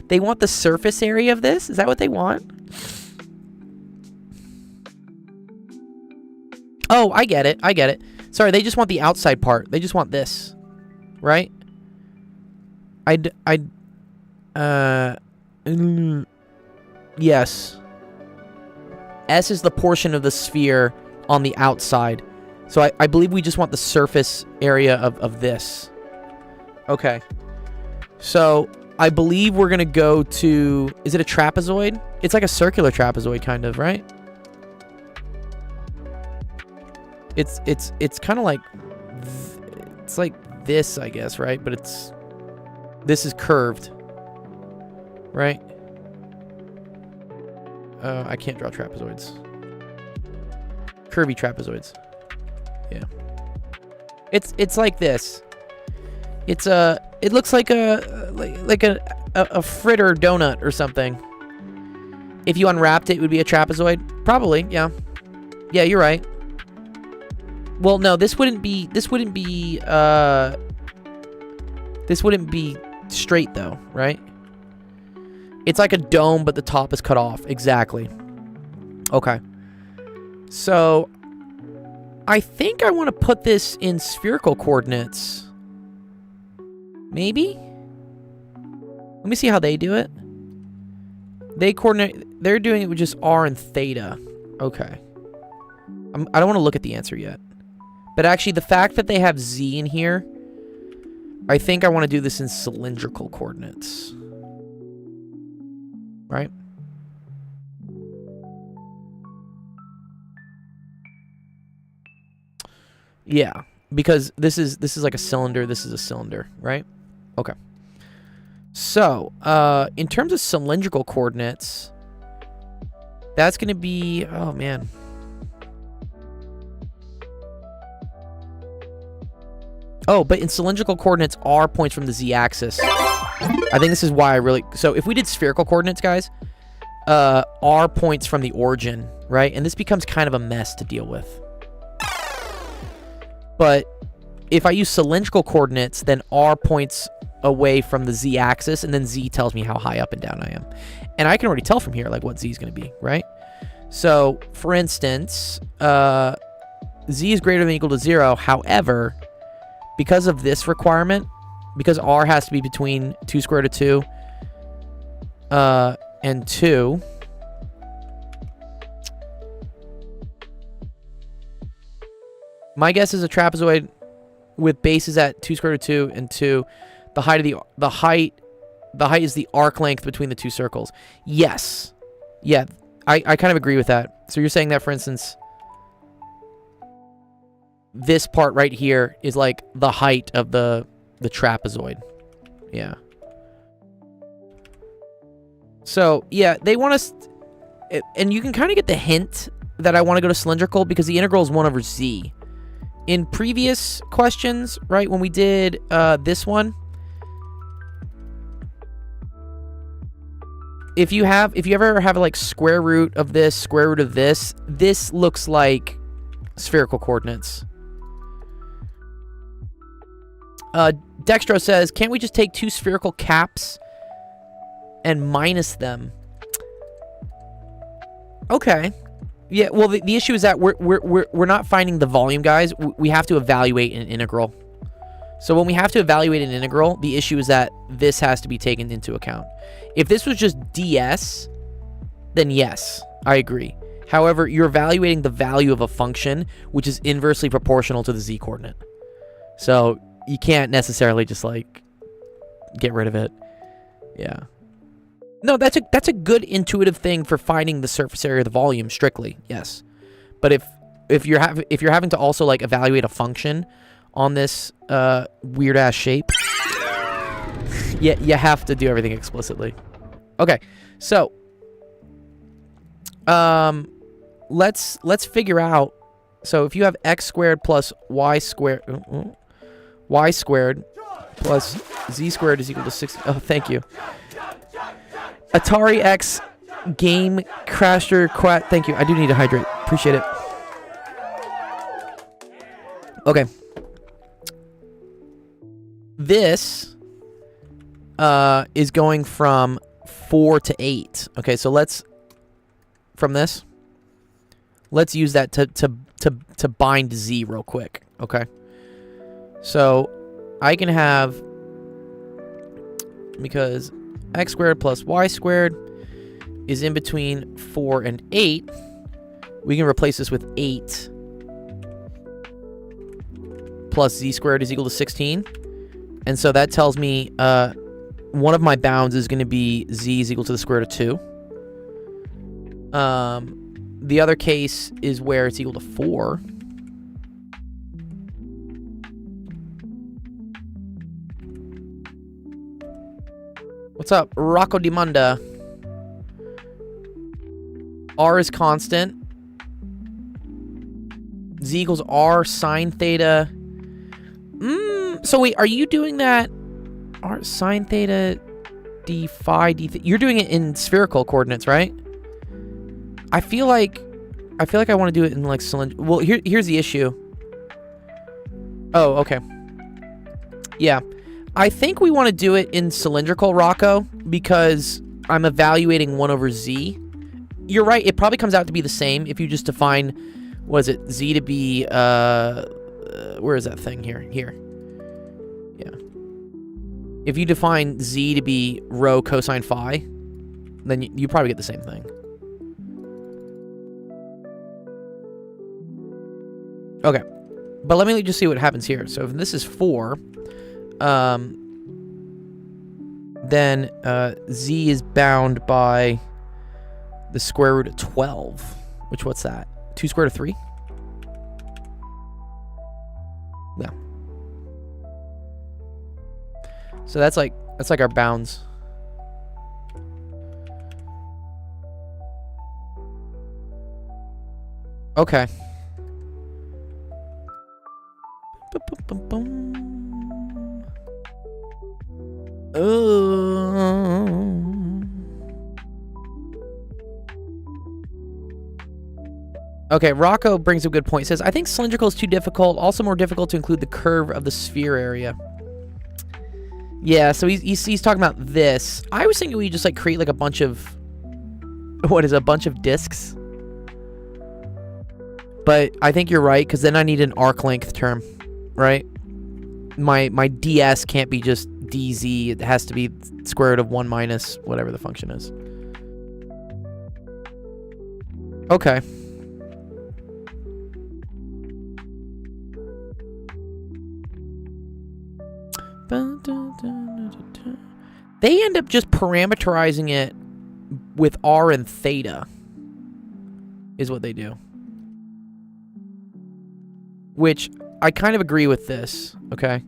They want the surface area of this? Is that what they want? Oh, I get it. Sorry, they just want the outside part. They just want this. Right? Yes. S is the portion of the sphere on the outside. So I believe we just want the surface area of this. Okay. So I believe we're going to go to... Is it a trapezoid? It's like a circular trapezoid, kind of, right? It's kind of like... It's like this, I guess, right? But it's... This is curved. Right? I can't draw trapezoids. Curvy trapezoids. Yeah. It's like this. It looks like a fritter donut or something. If you unwrapped it, it would be a trapezoid. Probably, yeah. Yeah, you're right. Well, no, this wouldn't be straight though, right? It's like a dome, but the top is cut off. Exactly. Okay. So, I think I want to put this in spherical coordinates. Maybe? Let me see how they do it. They're doing it with just r and theta. Okay. I don't want to look at the answer yet. But actually, the fact that they have z in here, I think I want to do this in cylindrical coordinates. Right? Yeah, because this is like a cylinder. This is a cylinder, right? Okay. So, in terms of cylindrical coordinates, that's going to be... Oh, man. Oh, but in cylindrical coordinates are points from the z-axis. I think this is why I really... So, if we did spherical coordinates, guys, are points from the origin, right? And this becomes kind of a mess to deal with. But if I use cylindrical coordinates, then are points away from the z-axis, and then z tells me how high up and down I am. And I can already tell from here, like, what z is going to be, right? So, for instance, z is greater than or equal to 0. However, because of this requirement, because r has to be between 2 square root of 2 and 2, my guess is a trapezoid with bases at 2 square root of 2 and 2. The height is the arc length between the two circles. Yes. Yeah, I kind of agree with that. So you're saying that, for instance, this part right here is like the height of the trapezoid. Yeah. So, yeah, they want us... And you can kind of get the hint that I want to go to cylindrical because the integral is 1 over z. In previous questions, right, when we did this one, if you ever have like square root of this, square root of this looks like spherical coordinates. Dextro says, can't we just take 2 spherical caps and minus them? Okay. Yeah, well, the issue is that we're not finding the volume, guys. We have to evaluate an integral. So when we have to evaluate an integral, the issue is that this has to be taken into account. If this was just ds, then yes, I agree. However, you're evaluating the value of a function, which is inversely proportional to the z-coordinate. So you can't necessarily just, like, get rid of it. Yeah. No, that's a good intuitive thing for finding the surface area of the volume strictly. Yes. But if you're having to also, like, evaluate a function on this weird ass shape, yeah, you have to do everything explicitly. Okay. So let's figure out, so if you have x squared plus y squared plus z squared is equal to 6. Oh, thank you. Atari X Game Crasher Quat. Thank you. I do need to hydrate. Appreciate it. Okay. This is going from 4 to 8. Okay, so let's use that to bind z real quick. Okay. So I can have, because x squared plus y squared is in between 4 and 8. We can replace this with 8 plus z squared is equal to 16. And so that tells me one of my bounds is going to be z is equal to the square root of 2. The other case is where it's equal to 4. What's up, Rocco Dimunda? R is constant. Z equals R sine theta. So wait, are you doing that? R sine theta d phi d theta. You're doing it in spherical coordinates, right? I feel like I want to do it in like cylinder. Well, here's the issue. Oh, okay. Yeah. I think we want to do it in cylindrical, Rocco, because I'm evaluating 1 over z. You're right, it probably comes out to be the same if you just define, what is it, z to be, where is that thing here? Here. Yeah. If you define z to be rho cosine phi, then you probably get the same thing. Okay. But let me just see what happens here. So if this is 4... then z is bound by the square root of 12, which, what's that? 2 square root of 3? So that's like our bounds. Okay. Okay, Rocco brings up a good point. He says, I think cylindrical is too difficult. Also more difficult to include the curve of the sphere area. Yeah, so he's talking about this. I was thinking we just like create like a bunch of... What is a bunch of discs? But I think you're right, because then I need an arc length term, right? My ds can't be just dz. It has to be square root of 1 minus whatever the function is. Okay. They end up just parameterizing it with r and theta, is what they do. Which I kind of agree with this, okay?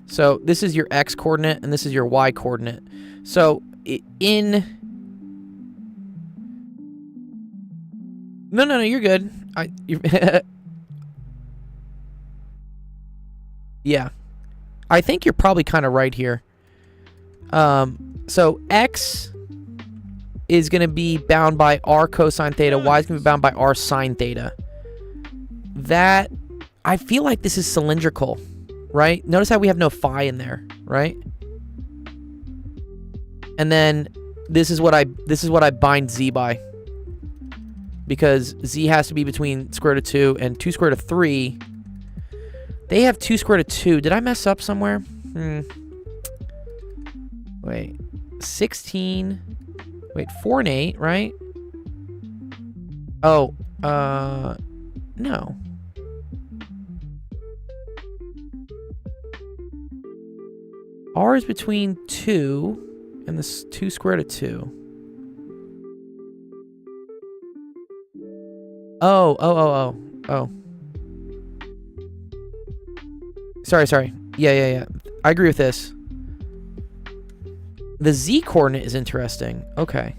So this is your x coordinate and this is your y coordinate. So in... No, you're good. Yeah. I think you're probably kind of right here. So x is going to be bound by r cosine theta. Y is going to be bound by r sine theta. That... I feel like this is cylindrical, right? Notice how we have no phi in there, right? And then this is what I bind z by. Because z has to be between square root of 2 and 2 square root of 3. They have 2 square root of 2. Did I mess up somewhere? Wait. 16. Wait, 4 and 8, right? Oh, no. R is between 2 and this 2 square root of 2. Oh. Sorry. Yeah. I agree with this. The z coordinate is interesting. Okay.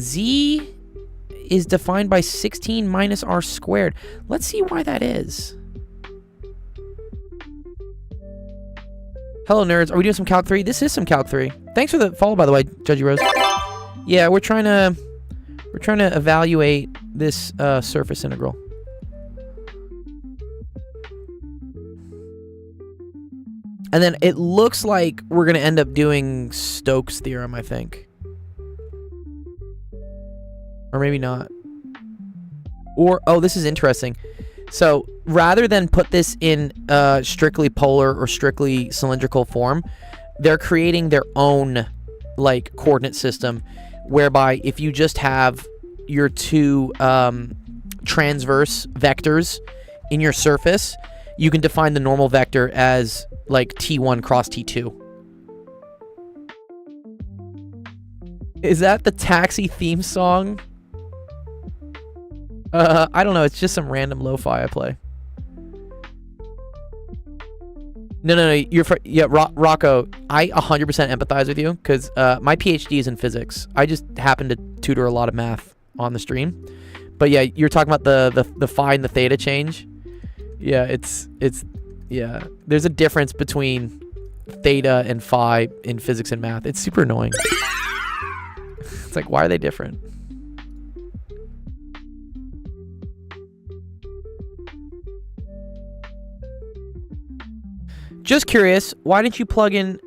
Z is defined by 16 minus r squared. Let's see why that is. Hello, nerds. Are we doing some Calc 3? This is some Calc 3. Thanks for the follow, by the way, Judgy Rose. Yeah, we're trying to evaluate this surface integral. And then it looks like we're going to end up doing Stokes' theorem, I think. Or maybe not. Or, oh, this is interesting. So rather than put this in strictly polar or strictly cylindrical form, they're creating their own like coordinate system, whereby if you just have your two transverse vectors in your surface, you can define the normal vector as like T1 cross T2. Is that the Taxi theme song? I don't know. It's just some random lo-fi I play. No. Yeah, Rocco, I 100% empathize with you because my PhD is in physics. I just happen to tutor a lot of math on the stream. But yeah, you're talking about the phi and the theta change. Yeah, it's yeah. There's a difference between theta and phi in physics and math. It's super annoying. It's like, why are they different? Just curious, why didn't you plug in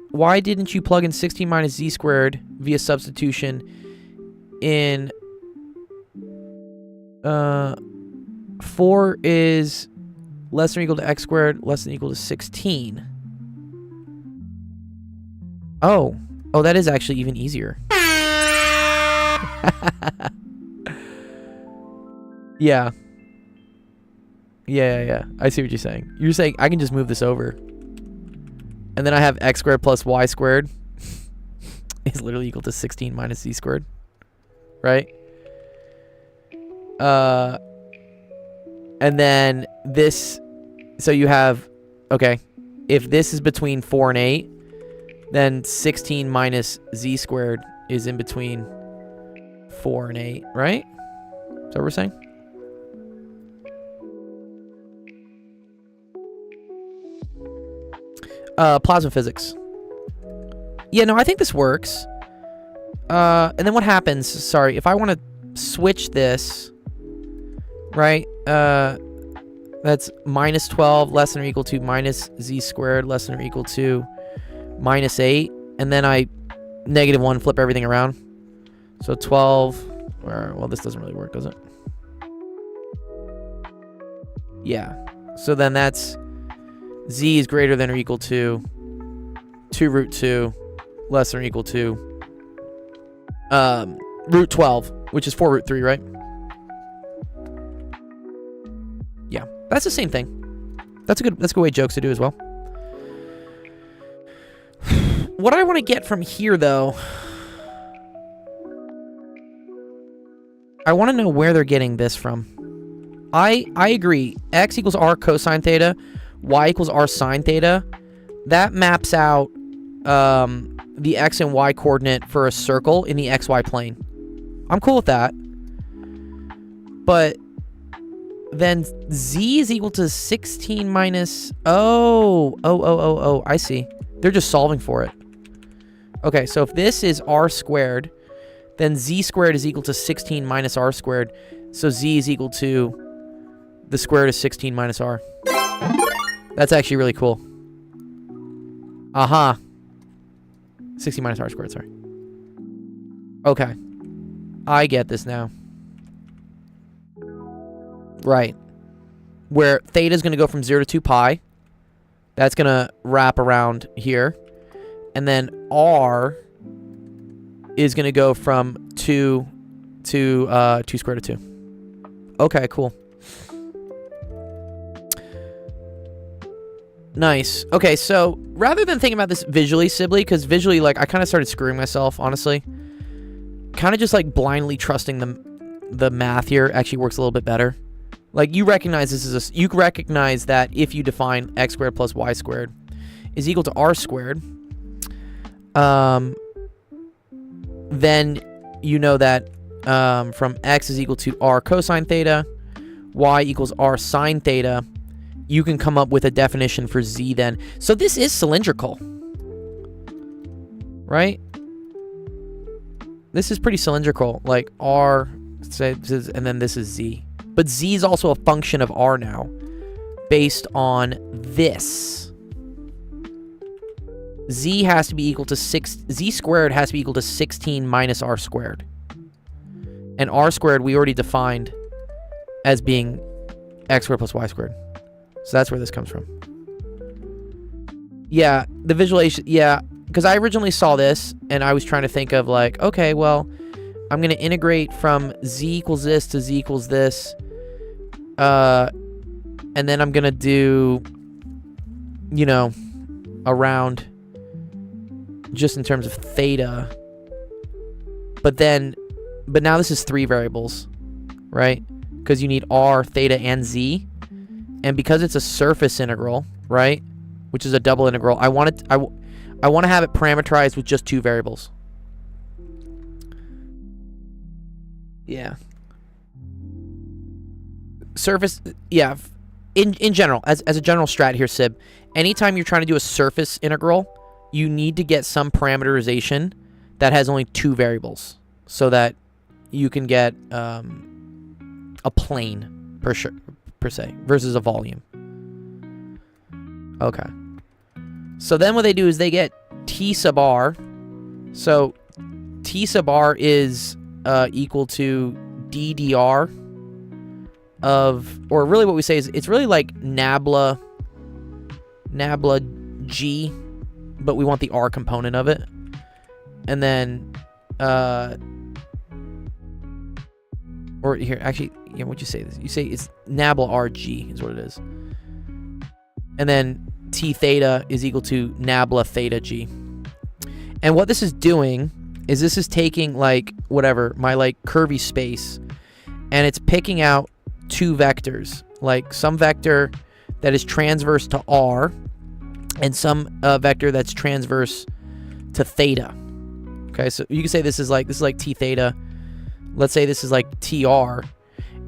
16 minus z squared via substitution in 4 is less than or equal to x squared, less than or equal to 16. Oh, that is actually even easier. Yeah. I see what you're saying. You're saying I can just move this over. And then I have x squared plus y squared is literally equal to 16 minus z squared. Right? And then this, so you have, okay, if this is between 4 and 8, then 16 minus z squared is in between 4 and 8, right? Is that what we're saying? Plasma physics. Yeah, no, I think this works. And then what happens, sorry, if I want to switch this, right, that's minus 12 less than or equal to minus z squared less than or equal to minus 8, and then I negative 1 flip everything around. So 12, well, this doesn't really work, does it? Yeah. So then that's z is greater than or equal to 2 root 2 less than or equal to root 12, which is 4 root 3, right? Yeah, that's the same thing. That's a good way jokes to do as well. What I want to get from here, though, I want to know where they're getting this from. I agree. X equals r cosine theta, y equals r sine theta. That maps out the x and y coordinate for a circle in the xy plane. I'm cool with that. But then z is equal to 16 minus... Oh, I see. They're just solving for it. Okay, so if this is r squared, then z squared is equal to 16 minus r squared. So z is equal to the square root of 16 minus r. That's actually really cool. Aha. 16 minus r squared, sorry. Okay. I get this now. Right. Where theta is going to go from 0 to 2 pi. That's going to wrap around here. And then r is going to go from 2 to 2 square root of 2. Okay, cool. Nice. Okay, so rather than thinking about this visually, Sibley, because visually, like, I kind of started screwing myself, honestly. Kind of just, like, blindly trusting the math here actually works a little bit better. Like, you recognize this is you recognize that if you define x squared plus y squared is equal to r squared, then you know that from x is equal to r cosine theta, y equals r sine theta, you can come up with a definition for z then. So this is cylindrical, right? This is pretty cylindrical, like r, and then this is z. But z is also a function of r now, based on this. Z has to be equal to z squared has to be equal to 16 minus r squared. And r squared we already defined as being x squared plus y squared. So that's where this comes from. Yeah, the visualization, yeah, because I originally saw this, and I was trying to think of, like, okay, well, I'm going to integrate from z equals this to z equals this, and then I'm going to do, you know, around just in terms of theta, but now this is 3 variables, right? Because you need r, theta, and z. And because it's a surface integral, right, which is a double integral, I want to have it parameterized with just 2 variables. Yeah. Surface, yeah. In general, as a general strat here, Sib, anytime you're trying to do a surface integral, you need to get some parameterization that has only 2 variables, so that you can get a plane per se versus a volume. Okay. So then what they do is they get T sub r. So T sub r is equal to ddr of, or really what we say is it's really like nabla g, but we want the r component of it. And then or here, actually, yeah, what'd you say this? You say it's nabla rg is what it is. And then T theta is equal to nabla theta g. And what this is doing is this is taking, like, whatever, my, like, curvy space, and it's picking out 2 vectors, like some vector that is transverse to r and some vector that's transverse to theta. Okay, so you can say this is like t theta. Let's say this is like tr,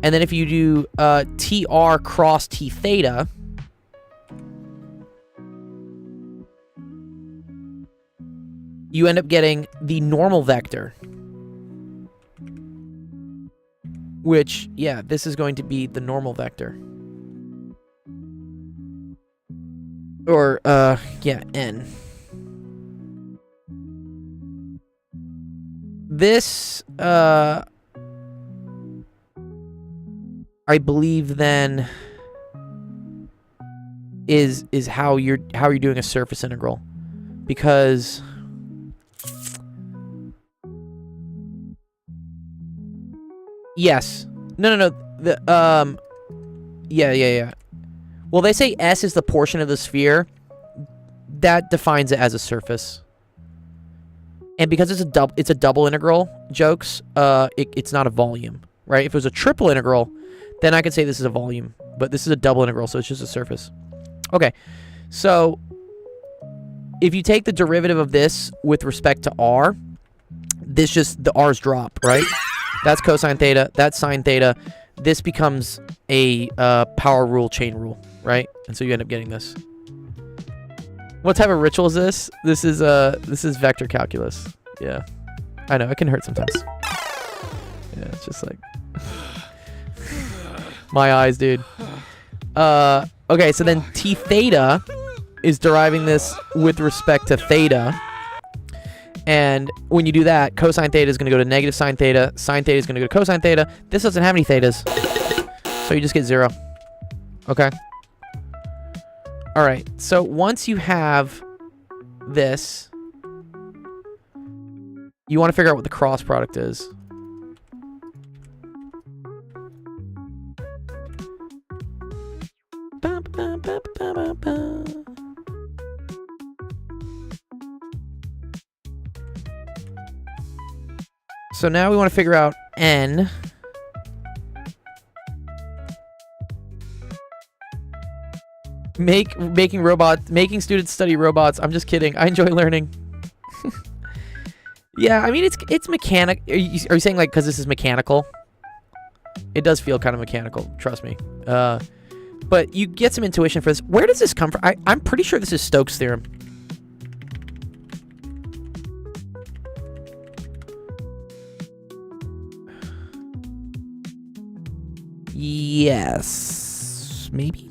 and then if you do tr cross t theta, you end up getting the normal vector. Which, yeah, this is going to be the normal vector. Or, yeah, n. This, I believe then is how you're doing a surface integral, because yes. No. The yeah. Well, they say S is the portion of the sphere that defines it as a surface. And because it's a double integral, jokes, it's not a volume, right? If it was a triple integral, then I could say this is a volume, but this is a double integral, so it's just a surface. Okay. So if you take the derivative of this with respect to r, the r's drop, right? That's cosine theta. That's sine theta. This becomes a power rule, chain rule, right? And so you end up getting this. What type of ritual is this? This is vector calculus. Yeah, I know it can hurt sometimes. Yeah, it's just like my eyes, dude. Okay, so then t theta is deriving this with respect to theta. And when you do that, cosine theta is going to go to negative sine theta. Sine theta is going to go to cosine theta. This doesn't have any thetas. So you just get 0. Okay? All right. So once you have this, you want to figure out what the cross product is. So now we want to figure out n. Making students study robots. I'm just kidding. I enjoy learning. Yeah, I mean it's mechanic. Are you saying like because this is mechanical? It does feel kind of mechanical. Trust me. But you get some intuition for this. Where does this come from? I'm pretty sure this is Stokes' theorem. Yes. Maybe.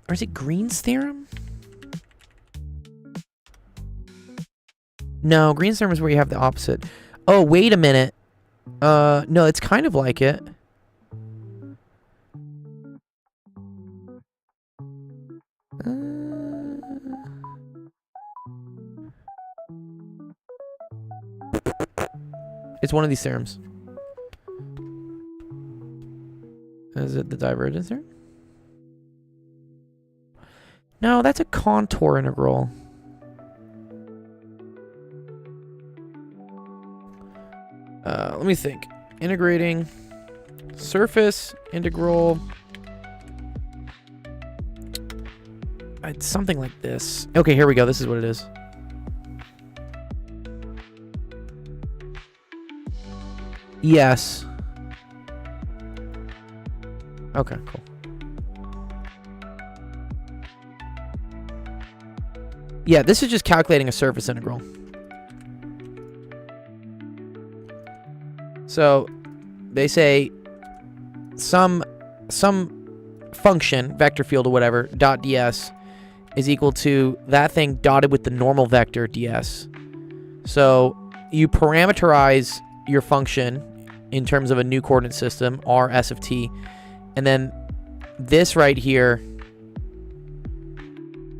Is it Green's theorem? No, Green's theorem is where you have the opposite. Oh, wait a minute. No, it's kind of like it. It's one of these theorems. Is it the divergence theorem? No, that's a contour integral. Let me think. Integrating surface integral. It's something like this. Okay, here we go. This is what it is. Yes. Okay, cool. Yeah, this is just calculating a surface integral. So they say some function, vector field or whatever, dot ds is equal to that thing dotted with the normal vector ds. So you parameterize your function in terms of a new coordinate system, r s of t, and then this right here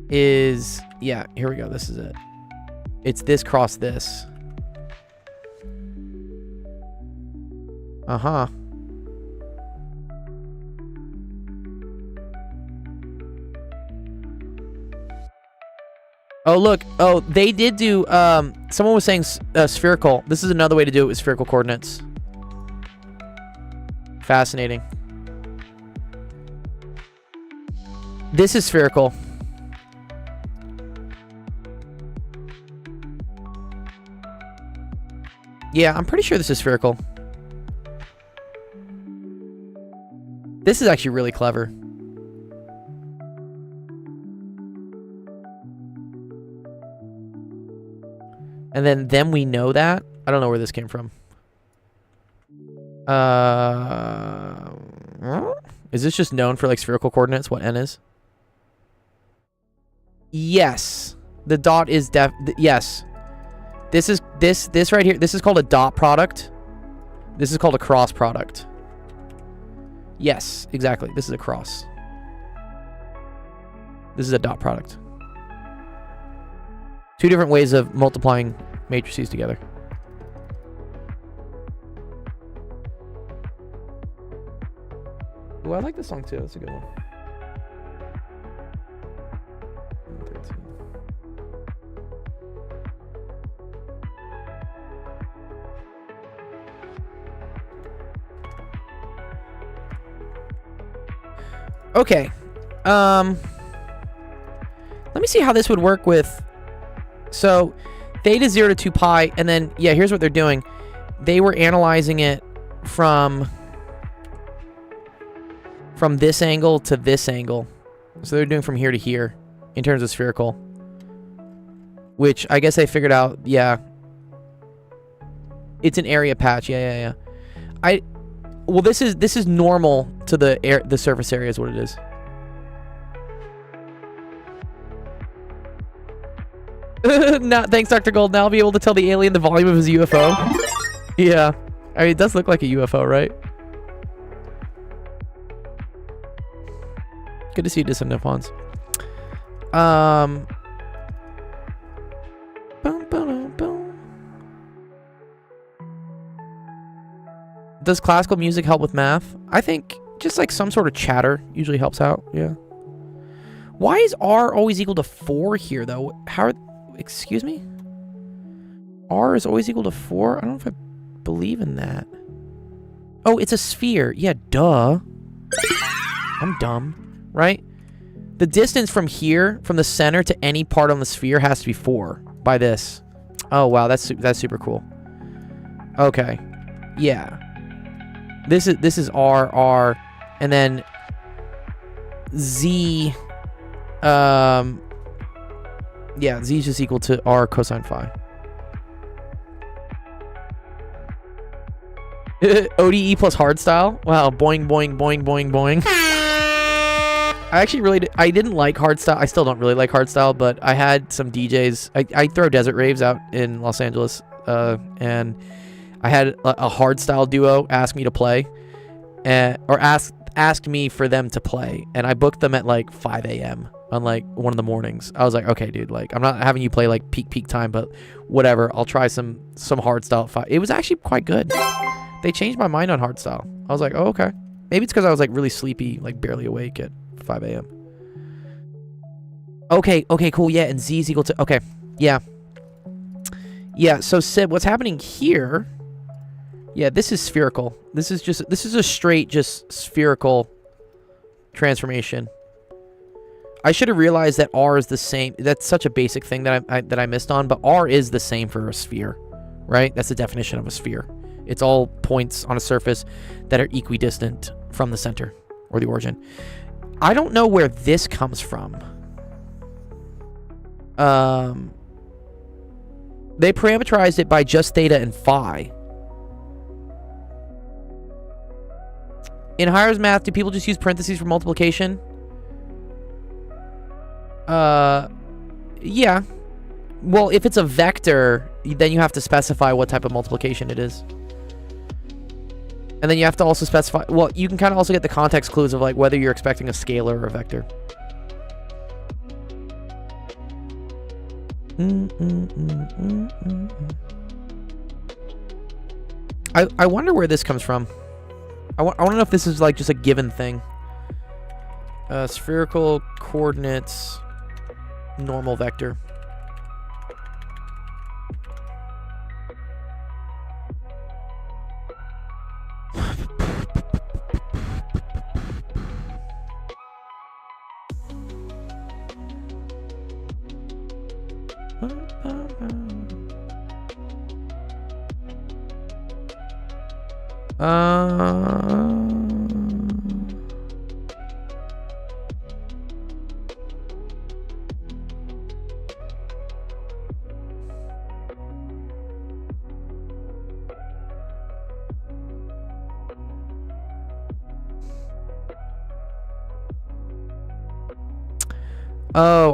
is, yeah, here we go. This is it. It's this cross this. Uh-huh. Oh, look. Oh, they did do... someone was saying spherical. This is another way to do it with spherical coordinates. Fascinating. This is spherical. Yeah, I'm pretty sure this is spherical. This is actually really clever. And then we know that. I don't know where this came from. Is this just known for like spherical coordinates? What n is? Yes. The dot is yes. This is this right here. This is called a dot product. This is called a cross product. Yes, exactly. This is a cross. This is a dot product. Two different ways of multiplying matrices together. Ooh, I like this song too. That's a good one. 13. Okay. Let me see how this would work with... So, theta 0 to 2 pi, and then, yeah, here's what they're doing. They were analyzing it from this angle to this angle. So they're doing from here to here in terms of spherical. Which I guess they figured out, yeah. It's an area patch, yeah. Well, this is normal to the surface area is what it is. Thanks, Dr. Gold. Now I'll be able to tell the alien the volume of his UFO. Yeah. I mean, it does look like a UFO, right? Good to see you, Dissonant Pawns. Does classical music help with math? I think just like some sort of chatter usually helps out. Yeah. Why is R always equal to 4 here, though? Excuse me? R is always equal to 4? I don't know if I believe in that. Oh, it's a sphere. Yeah, duh. I'm dumb, right? The distance from here, from the center to any part on the sphere has to be 4 by this. Oh, wow, that's super cool. Okay. Yeah. This is R, and then Z, yeah, Z is just equal to R cosine phi. ODE plus hardstyle? Wow, boing, boing, boing, boing, boing. I actually I didn't like hardstyle. I still don't really like hardstyle, but I had some DJs. I throw desert raves out in Los Angeles, and I had a hardstyle duo ask me to play, or asked me for them to play, and I booked them at like 5 a.m. on like one of the mornings. I was like, okay, dude, like I'm not having you play like peak time, but whatever. I'll try some hardstyle. It was actually quite good. They changed my mind on hardstyle. I was like, oh, okay. Maybe it's because I was like really sleepy, like barely awake at 5 a.m. Okay, cool. Yeah, and Z is equal to... Okay, yeah. Yeah, so Sib, what's happening here... Yeah, this is spherical. This is a straight, just spherical transformation. I should have realized that R is the same. That's such a basic thing that I missed on, but R is the same for a sphere, right? That's the definition of a sphere. It's all points on a surface that are equidistant from the center or the origin. I don't know where this comes from. They parameterized it by just theta and phi. In higher math, do people just use parentheses for multiplication? Yeah. Well, if it's a vector, then you have to specify what type of multiplication it is. And then you have to also specify... Well, you can kind of also get the context clues of like whether you're expecting a scalar or a vector. I wonder where this comes from. I want to know if this is like just a given thing. Spherical coordinates, normal vector. Oh,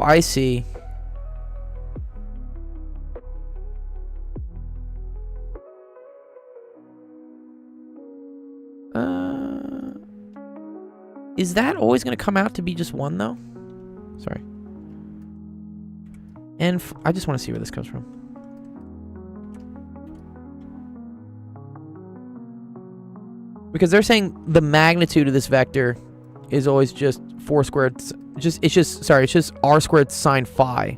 I see. Is that always going to come out to be just 1, though? Sorry. And I just want to see where this comes from. Because they're saying the magnitude of this vector is always just 4 squared. It's just r squared sine phi.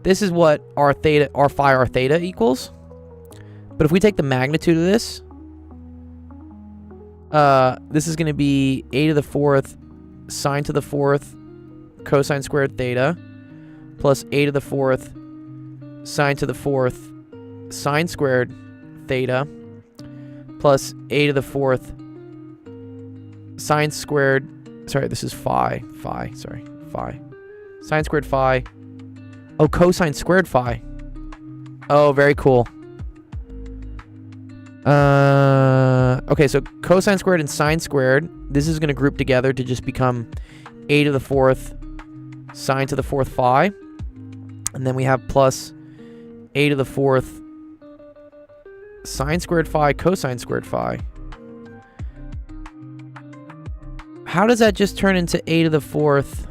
This is what r phi r theta equals. But if we take the magnitude of this, this is going to be a to the 4th sine to the 4th cosine squared theta plus a to the 4th sine to the 4th sine squared theta plus a to the 4th sine squared, sorry, this is phi, sine squared phi, oh, cosine squared phi, oh, very cool. Okay, so cosine squared and sine squared, this is going to group together to just become a to the 4th sine to the 4th phi, and then we have plus a to the 4th sine squared phi cosine squared phi. How does that just turn into a to the 4th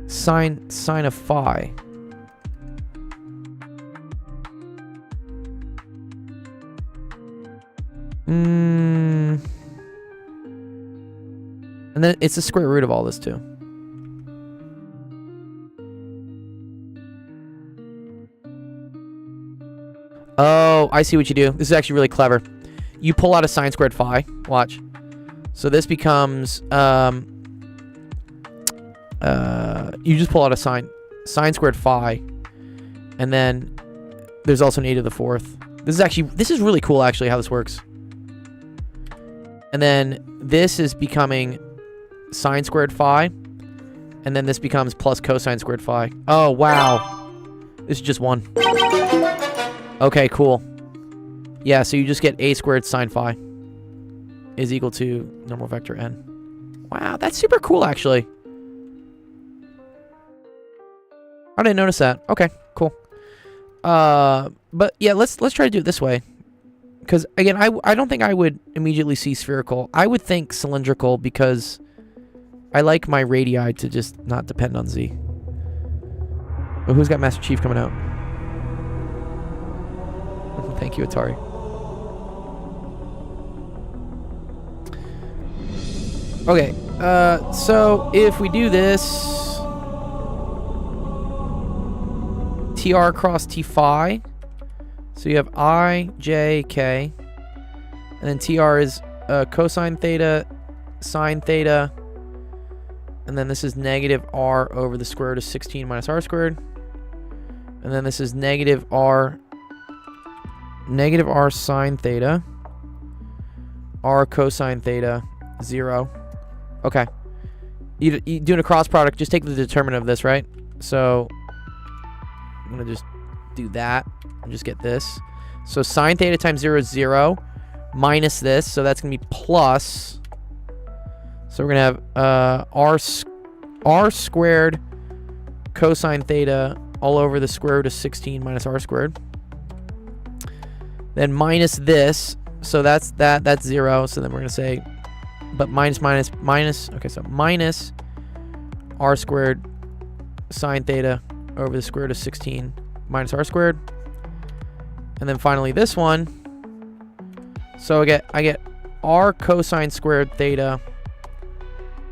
sine of phi? And then it's the square root of all this too. Oh, I see what you do. This is actually really clever. You pull out a sine squared phi. Watch. So this becomes you just pull out a sine squared phi, and then there's also an a to the 4th. This is really cool actually how this works. And then this is becoming sine squared phi, and then this becomes plus cosine squared phi. Oh, wow. This is just 1. Okay, cool. Yeah, so you just get a squared sine phi is equal to normal vector n. Wow, that's super cool, actually. I didn't notice that. Okay, cool. But yeah, let's try to do it this way. Because, again, I don't think I would immediately see spherical. I would think cylindrical because I like my radii to just not depend on z. Well, who's got Master Chief coming out? Thank you, Atari. Okay, so if we do this, tr cross t phi, so you have I, j, k, and then tr is cosine theta, sine theta, and then this is negative r over the square root of 16 minus r squared, and then this is negative r sine theta, r cosine theta, 0. Okay. You doing a cross product, just take the determinant of this, right? So I'm going to just do that and just get this. So sine theta times 0 is 0 minus this. So that's going to be plus. So we're going to have r squared cosine theta all over the square root of 16 minus r squared. Then minus this. So that's 0. So then we're going to say, but minus, okay, so minus r squared sine theta over the square root of 16 minus r squared. And then finally this one. So I get r cosine squared theta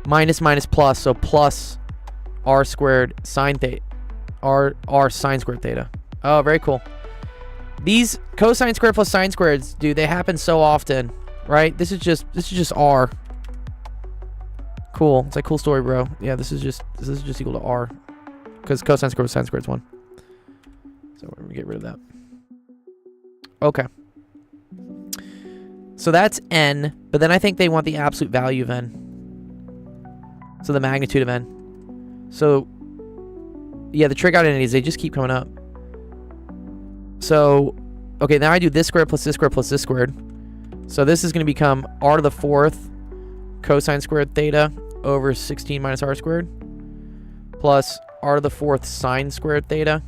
minus plus, so plus r squared sine theta, r sine squared theta. Oh, very cool. These cosine squared plus sine squareds, dude, they happen so often, right? This is just r. Cool. It's like cool story, bro. Yeah, this is just equal to r, because cosine squared plus sine squared is 1. So we're gonna get rid of that. Okay. So that's n, but then I think they want the absolute value of n. So the magnitude of n. So, yeah, the trig identities, they just keep coming up. So, okay, now I do this squared plus this squared plus this squared. So this is going to become r to the 4th cosine squared theta over 16 minus r squared plus r to the 4th sine squared theta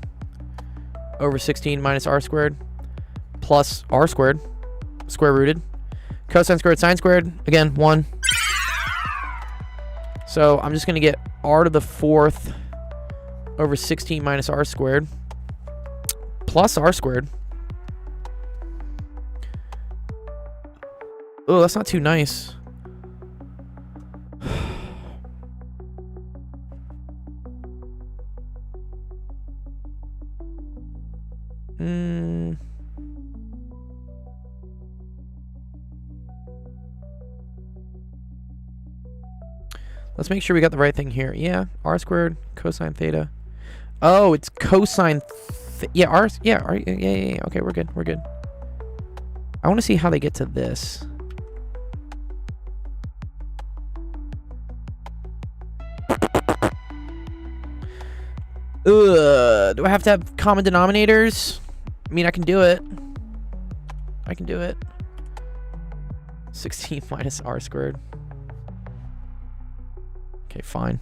over 16 minus r squared plus r squared, square rooted. Cosine squared, sine squared, again, 1. So I'm just going to get r to the 4th over 16 minus r squared plus r squared. Oh, that's not too nice. Let's make sure we got the right thing here. Yeah, r squared cosine theta. Oh, it's cosine. Yeah, r. Yeah, r. Yeah. Okay, we're good. We're good. I want to see how they get to this. Do I have to have common denominators? I mean, I can do it. I can do it. 16 minus r squared. Okay, fine.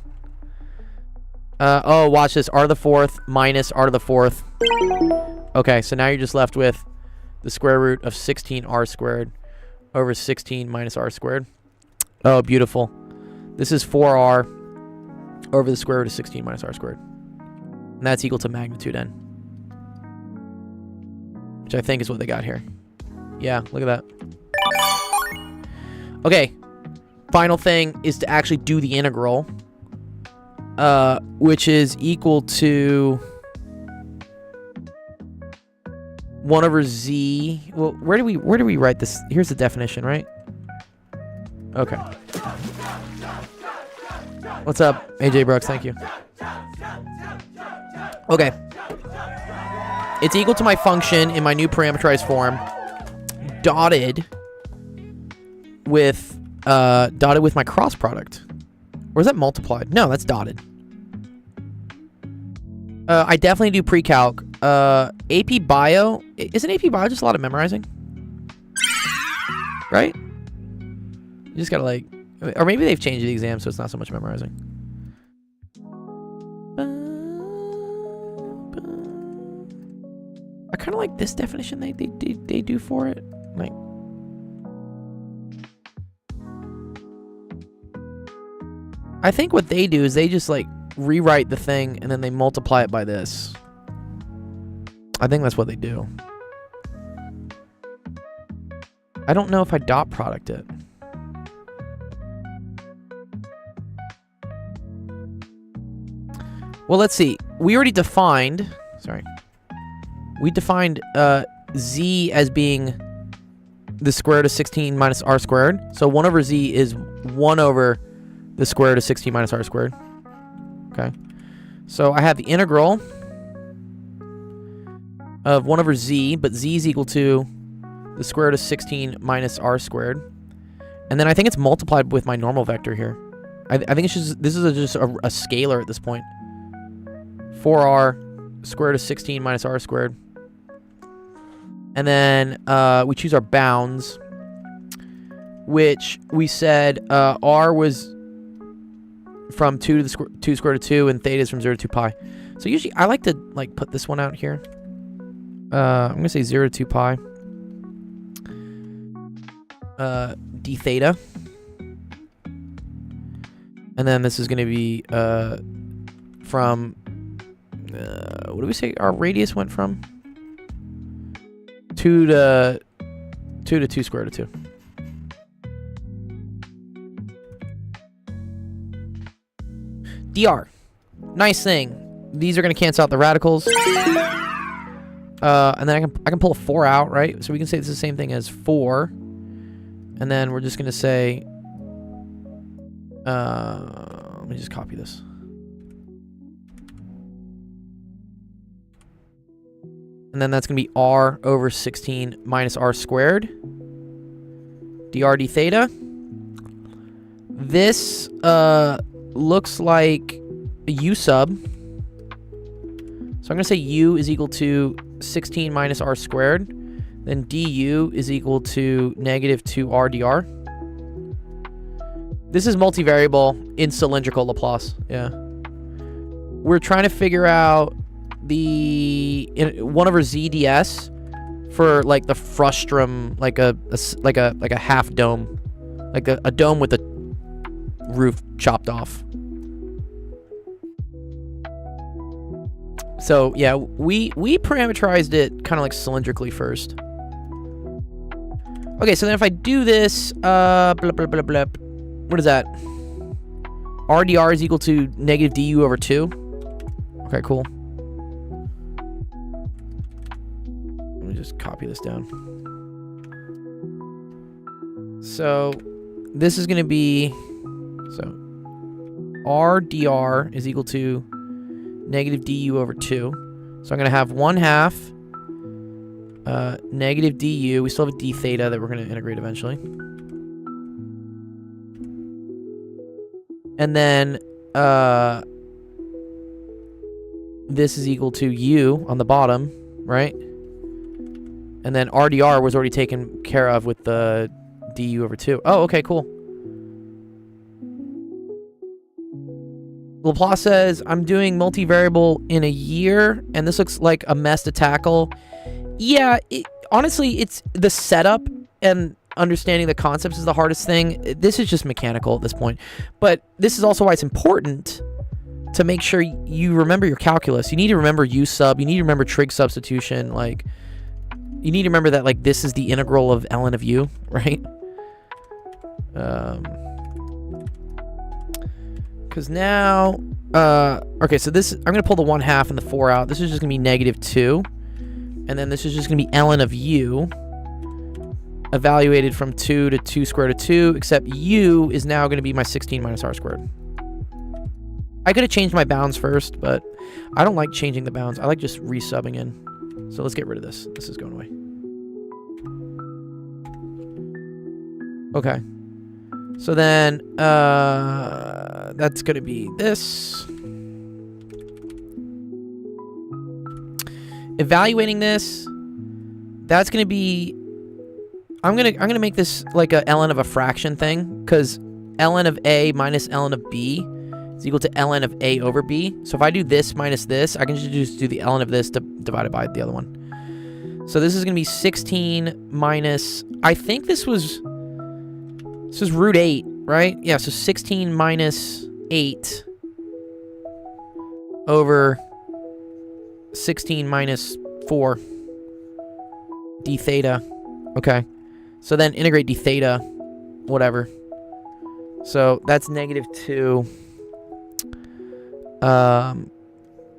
Oh, watch this. r to the 4th minus r to the 4th. Okay, so now you're just left with the square root of 16r squared over 16 minus r squared. Oh, beautiful. This is 4r over the square root of 16 minus r squared. And that's equal to magnitude n. Which I think is what they got here. Yeah, look at that. Okay. Final thing is to actually do the integral. Which is equal to 1 over z. Well, where do we write this? Here's the definition, right? Okay. What's up, AJ Brooks? Thank you. Okay. It's equal to my function in my new parameterized form, dotted with my cross product. Or is that multiplied? No, that's dotted. I definitely do pre-calc. AP Bio. Isn't AP Bio just a lot of memorizing? Right? You just gotta like... Or maybe they've changed the exam so it's not so much memorizing. I kind of like this definition they do for it. Like... I think what they do is they just like rewrite the thing and then they multiply it by this. I think that's what they do. I don't know if I dot product it. Well, let's see. We already defined... Sorry. We defined z as being the square root of 16 minus r squared. So 1 over z is 1 over the square root of 16 minus r squared. Okay. So I have the integral of 1 over z, but z is equal to the square root of 16 minus r squared. And then I think it's multiplied with my normal vector here. I think it's just, this is just a scalar at this point. 4r square root of 16 minus r squared. And then we choose our bounds, which we said r was from 2 to the 2 square root of 2, and theta is from 0 to 2 pi. So usually I like to like put this one out here. I'm gonna say 0 to 2 pi d theta, and then this is gonna be from what do we say our radius went from? 2 to 2 square root of 2. dr. Nice thing. These are going to cancel out the radicals. And then I can pull a 4 out, right? So we can say this is the same thing as 4. And then we're just going to say... let me just copy this. And And then that's going to be r over 16 minus r squared. dr d theta. This looks like a u sub. So I'm going to say u is equal to 16 minus r squared. Then du is equal to negative 2r dr. This is multivariable in cylindrical Laplace. Yeah. We're trying to figure out the 1 over z ds for like the frustrum, like a half dome, like a dome with the roof chopped off. So yeah, we parameterized it kind of like cylindrically first. Okay, so then if I do this, blah, blah, blah, blah, what is that? RDR is equal to negative du over 2. Okay, cool. Let me just copy this down. So this is going to be, so RDR is equal to negative du over 2. So I'm going to have 1/2 negative du. We still have a d theta that we're going to integrate eventually. And then this is equal to u on the bottom, right? And then RDR was already taken care of with the du over 2. Oh, okay, cool. Laplace says, I'm doing multivariable in a year, and this looks like a mess to tackle. Yeah, honestly, it's the setup and understanding the concepts is the hardest thing. This is just mechanical at this point. But this is also why it's important to make sure you remember your calculus. You need to remember u sub. You need to remember trig substitution. Like, you need to remember that, like, this is the integral of ln of u, right? Because now, okay, so this, I'm going to pull the 1/2 and the 4 out. This is just going to be negative 2. And then this is just going to be ln of u, evaluated from 2 to 2 square root of 2, except u is now going to be my 16 minus r squared. I could have changed my bounds first, but I don't like changing the bounds. I like just resubbing in. So let's get rid of this. This is going away. Okay. So then, that's going to be this. Evaluating this, that's going to be, I'm going to make this like a ln of a fraction thing, because ln of a minus ln of b is equal to ln of a over b. So if I do this minus this, I can just do the ln of this divided by the other one. So this is going to be 16 minus, I think this was root 8, right? Yeah, so 16 minus 8 over 16 minus 4 d theta. Okay. So then integrate d theta, whatever. So that's negative 2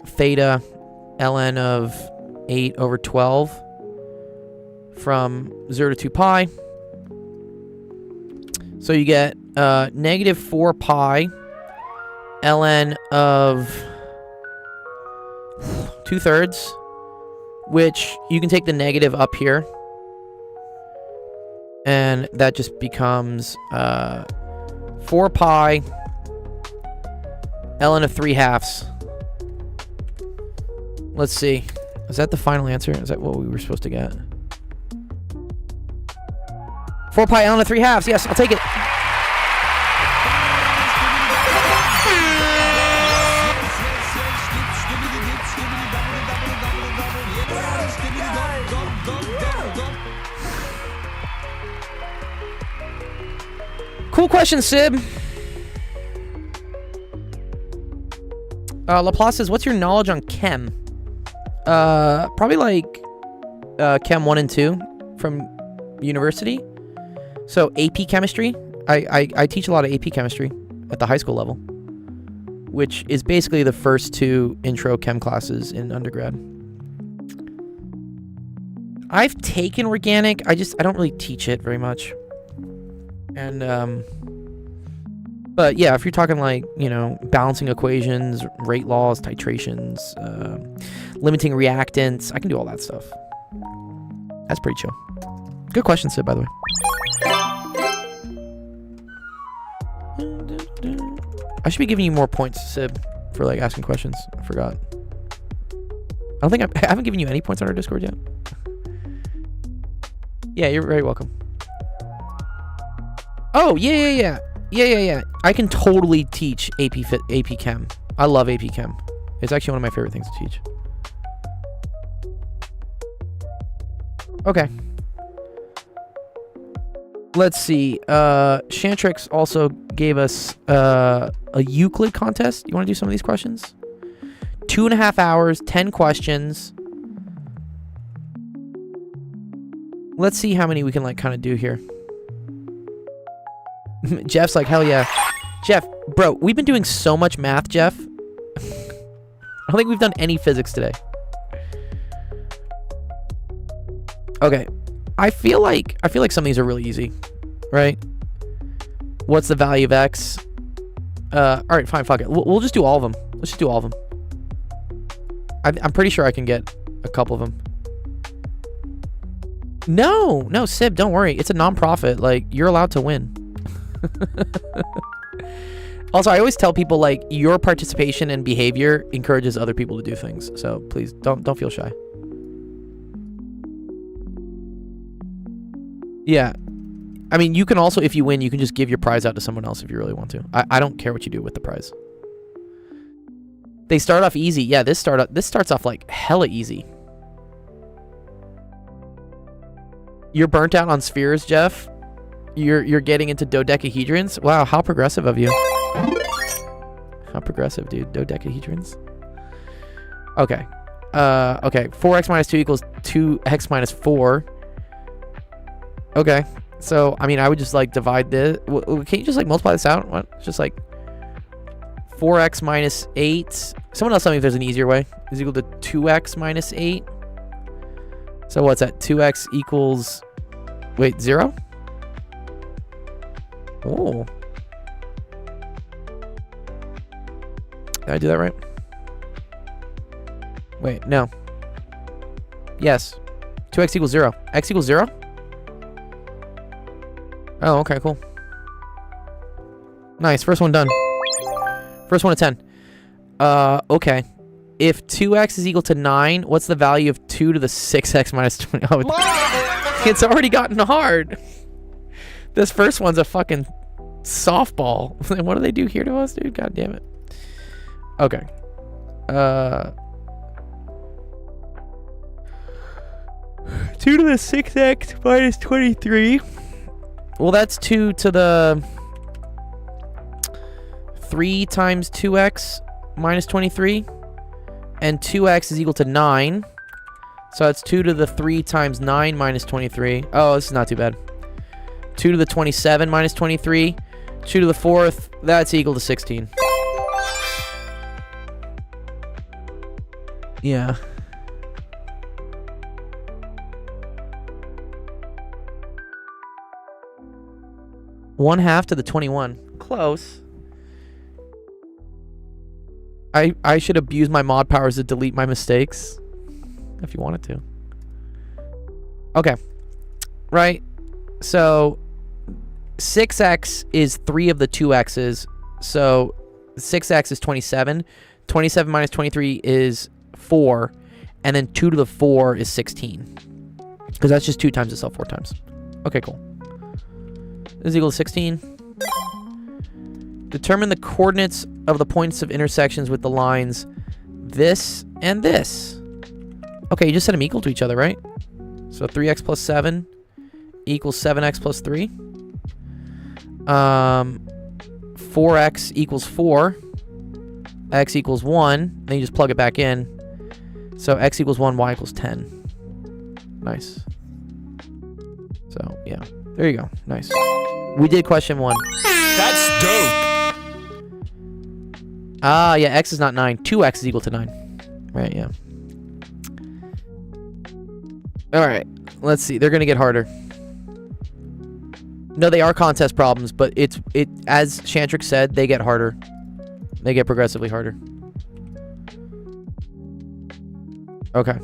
theta ln of 8 over 12 from 0 to 2 pi. So you get negative 4 pi ln of 2/3, which you can take the negative up here, and that just becomes 4 pi ln of 3/2. Let's see. Is that the final answer? Is that what we were supposed to get? 4 pi ln of 3/2. Yes, I'll take it. Cool question, Sib. Laplace says, what's your knowledge on chem? Probably like chem 1 and 2 from university. So AP chemistry. I teach a lot of AP chemistry at the high school level, which is basically the first 2 intro chem classes in undergrad. I've taken organic. I don't really teach it very much. And, but yeah, if you're talking like, you know, balancing equations, rate laws, titrations, limiting reactants. I can do all that stuff. That's pretty chill. Good question, Sid, by the way. I should be giving you more points, Sid, for like asking questions. I forgot. I don't think I haven't given you any points on our Discord yet. Yeah, you're very welcome. Oh, yeah. I can totally teach AP Chem. I love AP Chem. It's actually one of my favorite things to teach. Okay. Let's see. Shantrix also gave us a Euclid contest. You want to do some of these questions? 2.5 hours, 10 questions. Let's see how many we can like kind of do here. Jeff's like, hell yeah. Jeff, bro, we've been doing so much math, Jeff. I don't think we've done any physics today. Okay. I feel like some of these are really easy, right? What's the value of x? All right, fine, fuck it. We'll just do all of them. Let's just do all of them. I'm pretty sure I can get a couple of them. No, Sib, don't worry. It's a non-profit. Like, you're allowed to win. Also, I always tell people, like, your participation and behavior encourages other people to do things. So please don't feel shy. Yeah. I mean, you can also, if you win, you can just give your prize out to someone else if you really want to. I don't care what you do with the prize. They start off easy. Yeah, this starts off like hella easy. You're burnt out on spheres, Jeff. You're getting into dodecahedrons. Wow, how progressive of you. How progressive, dude. Dodecahedrons. Okay. Okay. 4x minus 2 equals 2x minus 4. Okay. So, I mean, I would just like divide this. Can't you just like multiply this out? What? It's just like 4x minus 8. Someone else tell me if there's an easier way. Is equal to 2x minus 8. So what's that? 2x equals... Wait, 0? Oh. Did I do that right? Wait, no. Yes. 2x equals 0. X equals 0? Oh, okay, cool. Nice, first one done. First one to 10. Okay. If 2x is equal to 9, what's the value of 2 to the 6x minus 20? Oh, it's already gotten hard. This first one's a fucking softball. What do they do here to us, dude? God damn it. Okay. 2 to the 6x minus 23. Well, that's 2 to the 3 times 2x minus 23. And 2x is equal to 9. So that's 2 to the 3 times 9 minus 23. Oh, this is not too bad. 2 to the 27 minus 23. 2 to the 4th. That's equal to 16. Yeah. 1/2 to the 21. Close. I should abuse my mod powers to delete my mistakes. If you wanted to. Okay. Right. So 6x is 3 of the 2x's. So 6x is 27. 27 minus 23 is 4. And then 2 to the 4 is 16. Because that's just 2 times itself 4 times. Okay, cool. This is equal to 16. Determine the coordinates of the points of intersections with the lines this and this. Okay, you just set them equal to each other, right? So 3x plus 7 equals 7x plus 3. 4x equals 4. X equals 1. Then you just plug it back in. So x equals 1, y equals 10. Nice. So, yeah. There you go. Nice. We did question 1. That's dope. Ah, yeah, x is not 9. 2x is equal to 9. Right, yeah. Alright, let's see. They're going to get harder. No, they are contest problems, but it as Shantrix said, they get harder. They get progressively harder. Okay.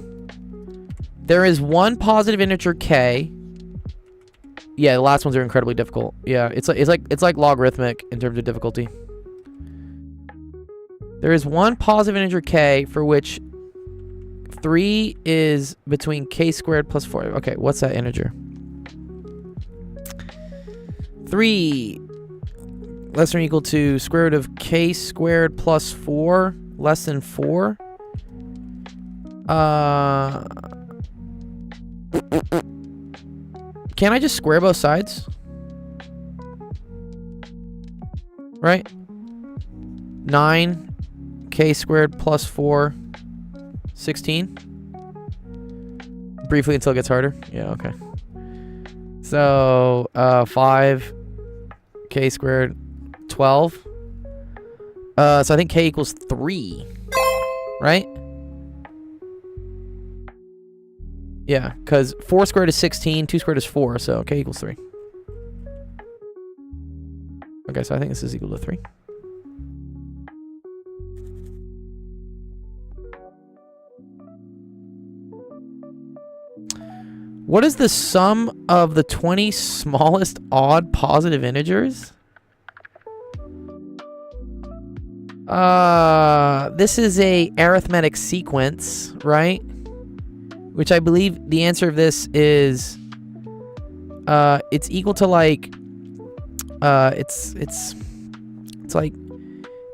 There is one positive integer k. Yeah, the last ones are incredibly difficult. Yeah, it's like logarithmic in terms of difficulty. There is one positive integer k for which 3 is between k squared plus 4. Okay, what's that integer? 3 less than or equal to square root of k squared plus 4 less than 4. Can I just square both sides? Right? 9 k squared plus 4 16. Briefly until it gets harder. Yeah, okay. So 5 k squared 12. So I think k equals 3. Right? Yeah, because 4 squared is 16, 2 squared is 4, so k equals 3. Okay, so I think this is equal to 3. What is the sum of the 20 smallest odd positive integers? This is a arithmetic sequence, right? Which I believe the answer of this is, it's equal to like, it's like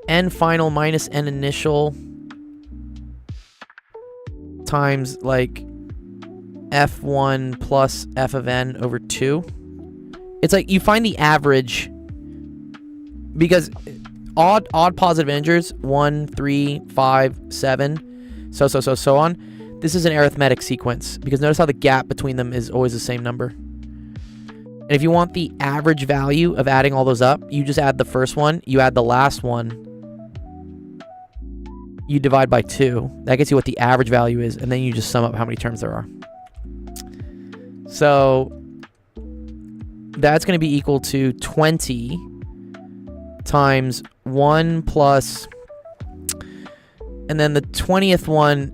n final minus n initial times like f1 plus f of n over 2. It's like you find the average because odd positive integers 1, 3, 5, 7, so on. This is an arithmetic sequence because notice how the gap between them is always the same number. And if you want the average value of adding all those up, you just add the first one, you add the last one, you divide by 2. That gets you what the average value is, and then you just sum up how many terms there are. So that's going to be equal to 20 times 1 plus... And then the 20th one,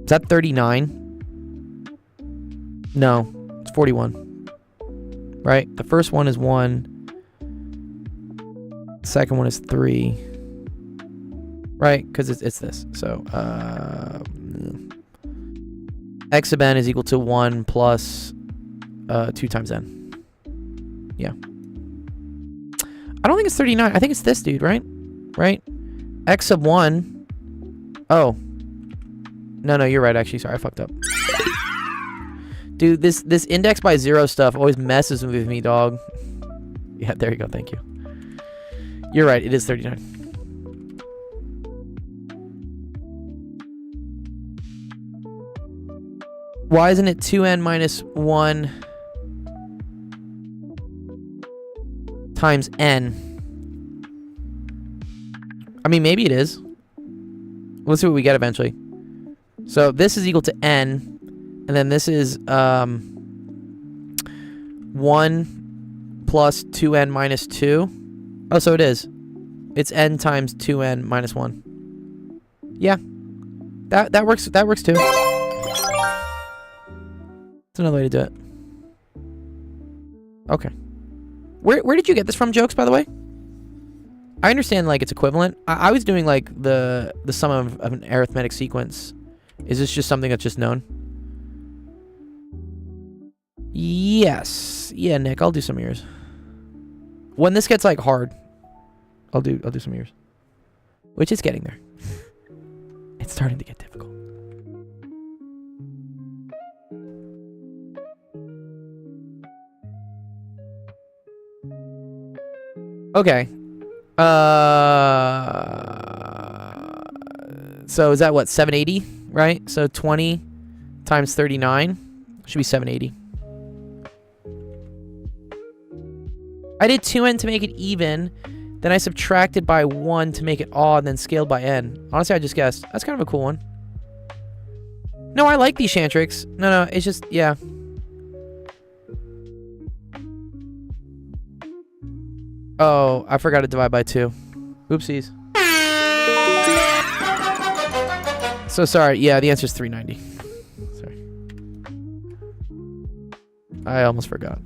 is that 39? No, it's 41. Right? The first one is 1. The second one is 3. Right? Because it's this. So, x sub n is equal to 1 plus 2 times n. Yeah. I don't think it's 39. I think it's this dude, right? Right? X sub 1. Oh. No, you're right, actually. Sorry, I fucked up. Dude, this index by 0 stuff always messes with me, dog. Yeah, there you go. Thank you. You're right. It is 39. Why isn't it 2n minus 1... times n? I mean, maybe it is. Let's see what we get eventually. So this is equal to n, and then this is 1 plus 2n minus 2. Oh, so it is. It's n times 2n minus 1. Yeah. That works. That works too. That's another way to do it. Okay. Where did you get this from, Jokes, by the way? I understand, like, it's equivalent. I was doing, like, the sum of an arithmetic sequence. Is this just something that's just known? Yes. Yeah, Nick, I'll do some of yours. When this gets, like, hard, I'll do some of yours. Which is getting there. It's starting to get difficult. Okay. So is that what, 780, right? So 20 times 39 should be 780. I did 2n to make it even, then I subtracted by 1 to make it odd, and then scaled by n. Honestly, I just guessed. That's kind of a cool one. No, I like these Shantrix. No, it's just, yeah. Oh, I forgot to divide by 2. Oopsies. So sorry. Yeah, the answer is 390. Sorry. I almost forgot.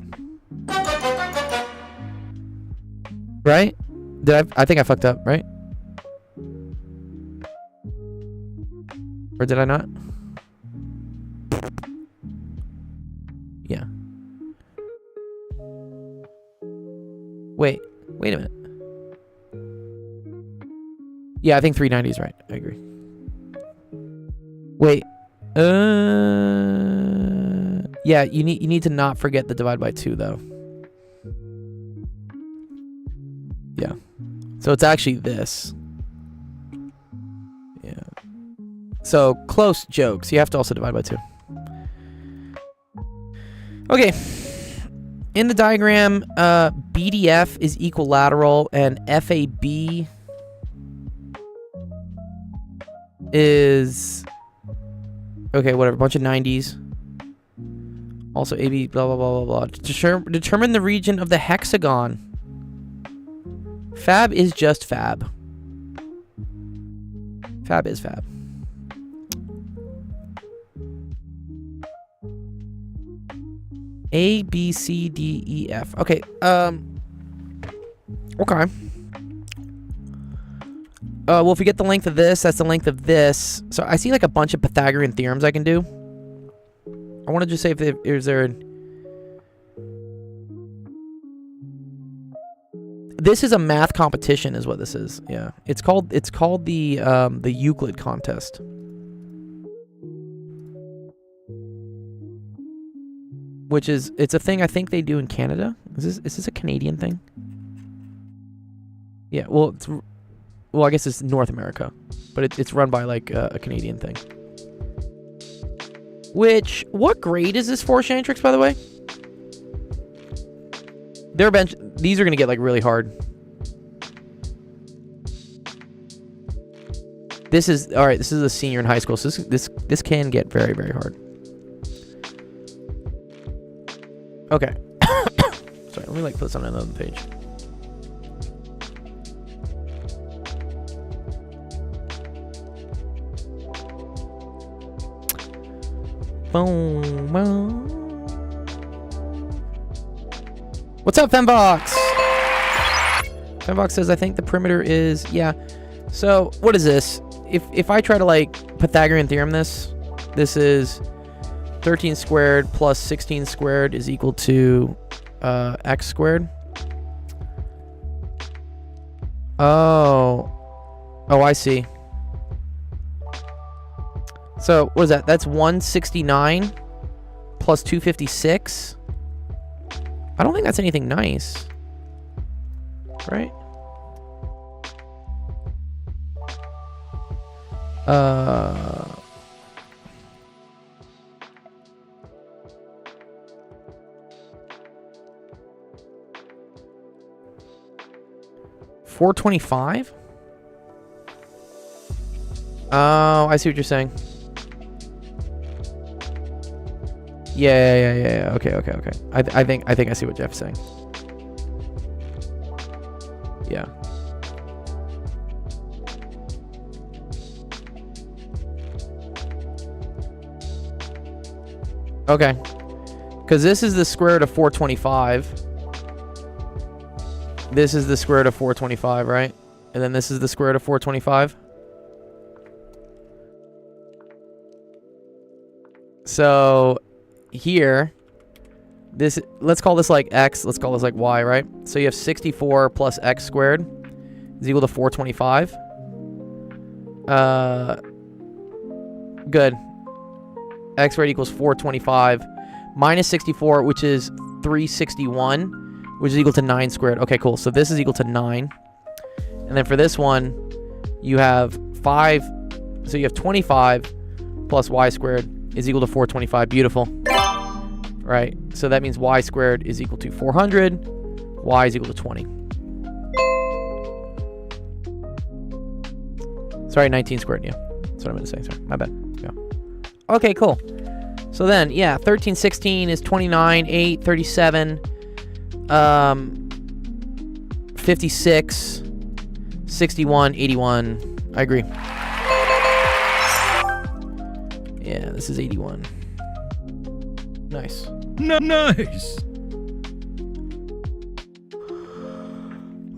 Right? I think I fucked up, right? Or did I not? Yeah. Wait a minute. Yeah, I think 390 is right. I agree. Wait. Yeah, you need to not forget the divide by 2 though. Yeah. So it's actually this. Yeah. So close jokes. You have to also divide by 2. Okay. In the diagram, BDF is equilateral and FAB is okay, whatever, bunch of 90s. Also AB blah blah blah blah blah. Determine the region of the hexagon. Fab is just fab. Fab is fab. A, B, C, D, E, F. Okay. Okay. Well, if we get the length of this, that's the length of this. So I see like a bunch of Pythagorean theorems I can do. I want to just say is there this is a math competition is what this is. Yeah. It's called the Euclid contest. Which is, it's a thing I think they do in Canada. Is this a Canadian thing? Yeah, well, I guess it's North America, but it's run by like a Canadian thing. What grade is this for, Shantrix, by the way? These are gonna get like really hard. This is a senior in high school, so this can get very, very hard. Okay. Sorry, let me like put this on another page. Boom, boom. What's up, Fembox? Fembox says, I think the perimeter is, yeah. So, what is this? If I try to like Pythagorean theorem this is 13 squared plus 16 squared is equal to x squared. Oh, I see. So, what is that? That's 169 plus 256. I don't think that's anything nice. Right? 425? Oh, I see what you're saying. Yeah. Okay. I think I see what Jeff's saying. Yeah. Okay. Because this is the square root of 425. This is the square root of 425, right? And then this is the square root of 425. So here, let's call this like x, let's call this like y, right? So you have 64 plus x squared is equal to 425. Good. X squared equals 425 minus 64, which is 361, which is equal to 9 squared. Okay, cool. So this is equal to 9. And then for this one, you have 5. So you have 25 plus y squared is equal to 425. Beautiful. Right. So that means y squared is equal to 400. Y is equal to 20. Sorry, 19 squared. Yeah. That's what I meant to say. Sorry. My bad. Yeah. Okay, cool. So then, yeah, 13, 16 is 29, 8, 37, 56, 61, 81. I agree. Yeah, this is 81. Nice. Nice.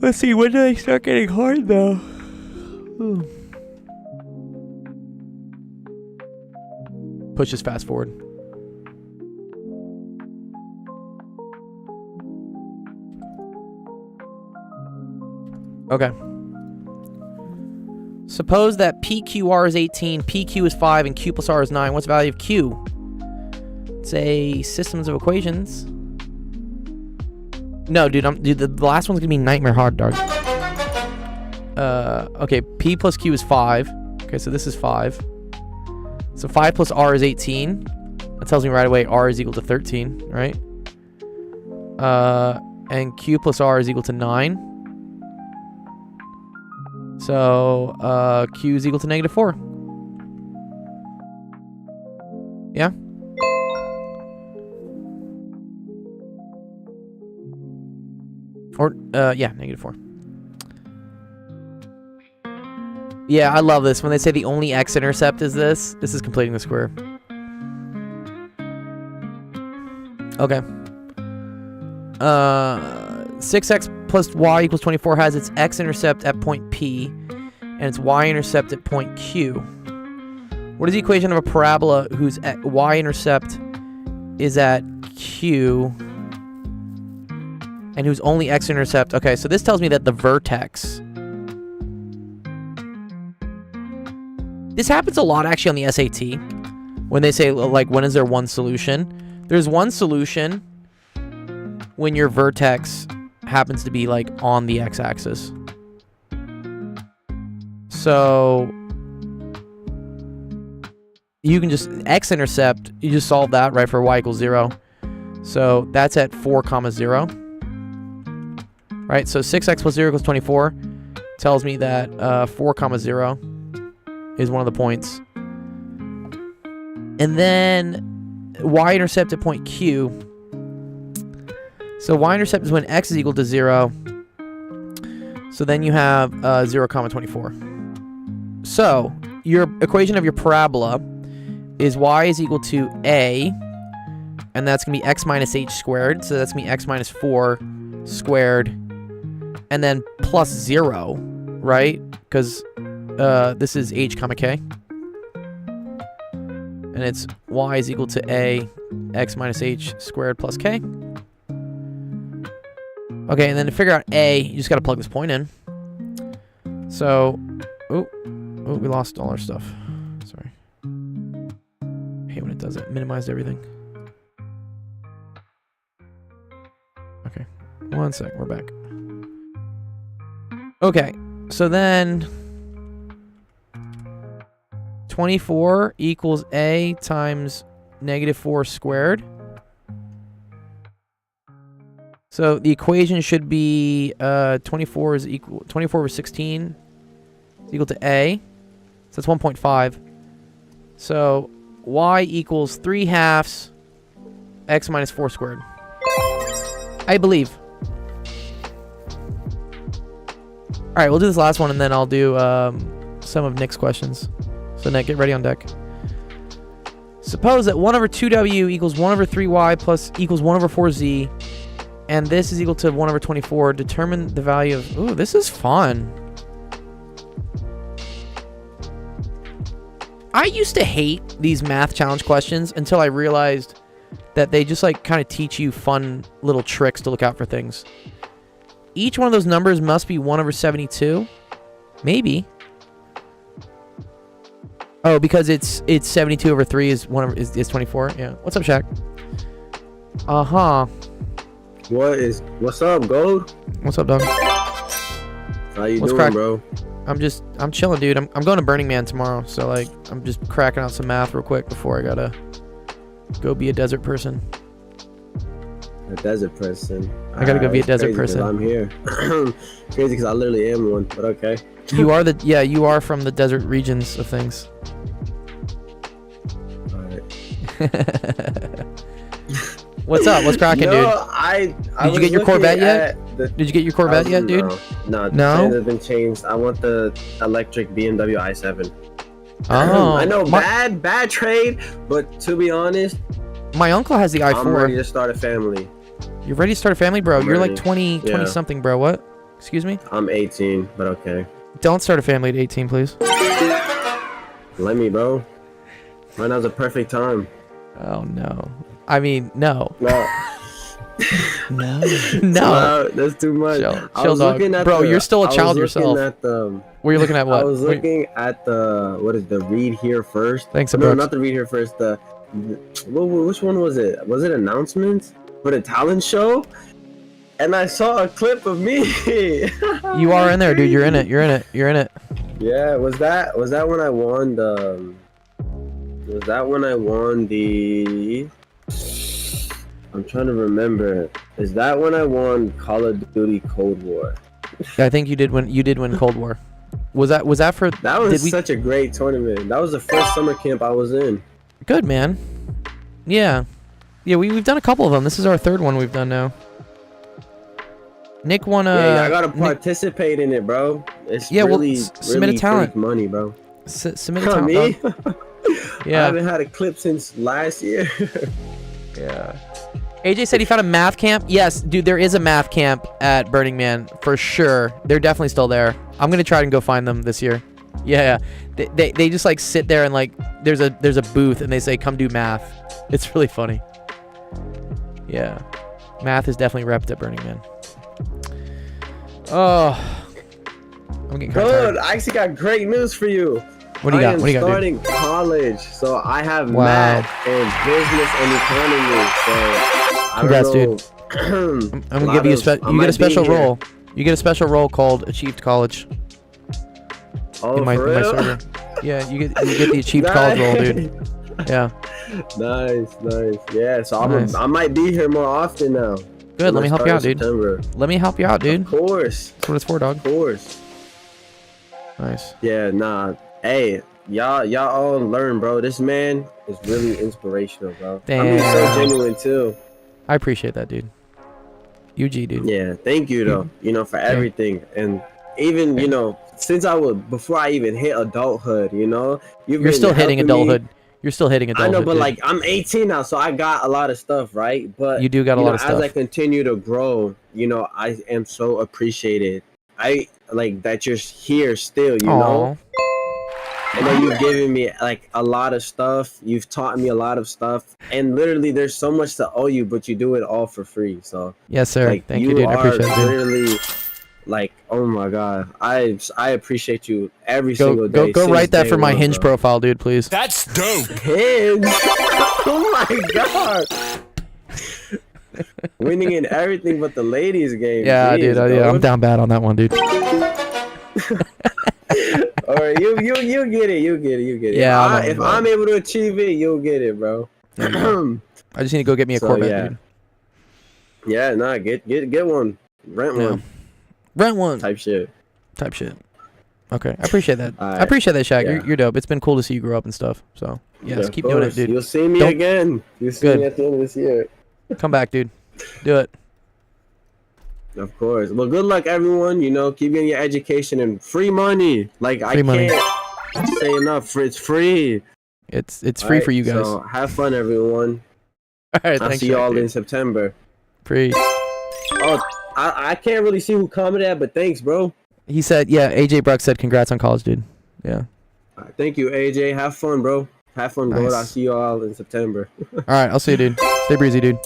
Let's see, when do they start getting hard, though? Ooh. Push this fast forward. Okay. Suppose that PQR is 18, PQ is 5, and Q plus R is 9. What's the value of Q? It's a systems of equations. No, dude, the last one's gonna be nightmare hard, dog. Okay, P plus Q is 5. Okay, so this is 5. So 5 plus R is 18. That tells me right away R is equal to 13, right? And Q plus R is equal to 9. So, Q is equal to -4. Yeah? Or, yeah, -4. Yeah, I love this. When they say the only x-intercept is this is completing the square. Okay. 6x plus y equals 24 has its x-intercept at point P and its y-intercept at point Q. What is the equation of a parabola whose y-intercept is at Q and whose only x-intercept... Okay, so this tells me that the vertex... This happens a lot, actually, on the SAT. When they say, like, when is there one solution? There's one solution when your vertex happens to be, like, on the x-axis. So... You can just... X-intercept, you just solve that, right, for y equals 0. So, that's at 4, 0. Right, so 6x plus 0 equals 24 tells me that 4, 0 is one of the points. And then y-intercept at point Q. So y-intercept is when x is equal to 0. So then you have 0, 24. So your equation of your parabola is y is equal to a, and that's going to be x minus h squared. So that's going to be x minus 4 squared, and then plus 0, right? Because this is h comma k. And it's y is equal to a x minus h squared plus k. Okay, and then to figure out a, you just got to plug this point in. So, oh, we lost all our stuff. Sorry. I hate when it does it. Minimized everything. Okay, 1 sec, we're back. Okay, so then 24 equals a times -4 squared. So the equation should be 24 over 16 is equal to a. So that's 1.5. So y equals 3/2 x minus 4 squared. I believe. All right, we'll do this last one, and then I'll do some of Nick's questions. So Nick, get ready on deck. Suppose that 1 over 2w equals 1 over 3y plus equals 1 over 4z, and this is equal to 1 over 24. Determine the value of... Ooh, this is fun. I used to hate these math challenge questions until I realized that they just like kind of teach you fun little tricks to look out for things. Each one of those numbers must be 1 over 72. Maybe. Oh, because it's 72 over 3 is 1 over, is 24. Yeah. What's up, Shaq? Uh-huh. What's up, Gold? What's up, dog? How you doing, crack? bro? I'm chilling, dude. I'm going to Burning Man tomorrow, so like I'm just cracking out some math real quick before I gotta go be a desert person. A desert person. I gotta go be a desert person. I'm here. Crazy because I literally am one, but okay. You are you are from the desert regions of things. What's up? What's cracking, dude? Did you get your Corvette yet? Did you get your Corvette yet, dude? No. No? It has been changed. I want the electric BMW i7. Oh, I know, bad trade, but to be honest, my uncle has the i4. I'm ready to start a family. You're ready to start a family, bro? I'm You're ready. like 20 Yeah. something, bro. What? Excuse me? I'm 18, but okay. Don't start a family at 18, please. Let me, bro. Right now's the perfect time. Oh, no. I mean, no. No. No. No, No. that's too much. Chill, dog. Bro, you're still a child yourself. What are you looking at? What? I was looking at the read here first. Thanks, No, Brooks. not the read here first. Which one was it? Was it announcements for the talent show? And I saw a clip of me. You are in there, dude. You're in it. You're in it. You're in it. Yeah, was that when I won the? Was that when I won the? I'm trying to remember. Is that when I won Call of Duty Cold War? I think you did win Cold War. Was that for? That was such a great tournament. That was the first summer camp I was in. Good, man. Yeah, we've done a couple of them. This is our third one we've done now. Nick won yeah, I gotta participate in it, bro. It's really submit a talent. Money, bro. Submit a talent. Me? Yeah. I haven't had a clip since last year. Yeah. AJ said he found a math camp. Yes, dude, there is a math camp at Burning Man for sure. They're definitely still there. I'm gonna try and go find them this year. Yeah. They just like sit there and like there's a booth and they say come do math. It's really funny. Yeah. Math is definitely repped at Burning Man. Oh, I'm getting kind of tired. I actually got great news for you. What do you got? What do you got, starting college, so I have math and business and economy. So congrats, dude. I'm gonna give you you get a special role. You get a special role called Achieved College. Oh, in my server. Yeah, you get the Achieved College role, dude. Yeah. Nice. Yeah, so I might be here more often now. Good, let me help you out, dude. September. Let me help you out, dude. Of course. That's what it's for, dog. Of course. Nice. Yeah, nah. Hey, y'all all learn, bro. This man is really inspirational, bro. Damn. I mean, so genuine too. I appreciate that, dude. UG, dude. Yeah, thank you though. For everything, and even before I even hit adulthood, you're still hitting adulthood. You're still hitting adulthood. I know, but dude. like I'm 18 now, so I got a lot of stuff, right? But you do got a lot of as stuff. I continue to grow, I am so appreciated. I like that you're here still, you know. I know you've given me like a lot of stuff. You've taught me a lot of stuff, and literally, there's so much to owe you, but you do it all for free. So yes, sir. like, Thank you, dude. I appreciate it, dude. Literally, like, oh my god, I appreciate you every single day. Go write that for my Hinge profile, dude, please. That's dope. Hinge. Oh my god. Winning in everything but the ladies game. Yeah, Jeez, dude. Yeah, I'm down bad on that one, dude. All right, you get it. Yeah, if I'm able to achieve it, you'll get it, bro. I just need to go get me a Corvette, dude. Yeah, nah, get one, rent one. Rent one. Type shit. Okay, I appreciate that. Right. I appreciate that, Shaq. Yeah. You're dope. It's been cool to see you grow up and stuff. So yes, keep doing it, dude. You'll see me again. You'll see me at the end of this year. Come back, dude. Do it. Of course. Well, good luck, everyone. Keep getting your education and free money. Like I can't say enough. It's free. It's free for you guys. So have fun, everyone. All right, I'll see y'all in September. Free. Oh, I can't really see who commented that, but thanks, bro. He said, yeah. AJ Bruck said, congrats on college, dude. Yeah. All right, thank you, AJ. Have fun, bro. Have fun, bro. I'll see you all in September. All right, I'll see you, dude. Stay breezy, dude.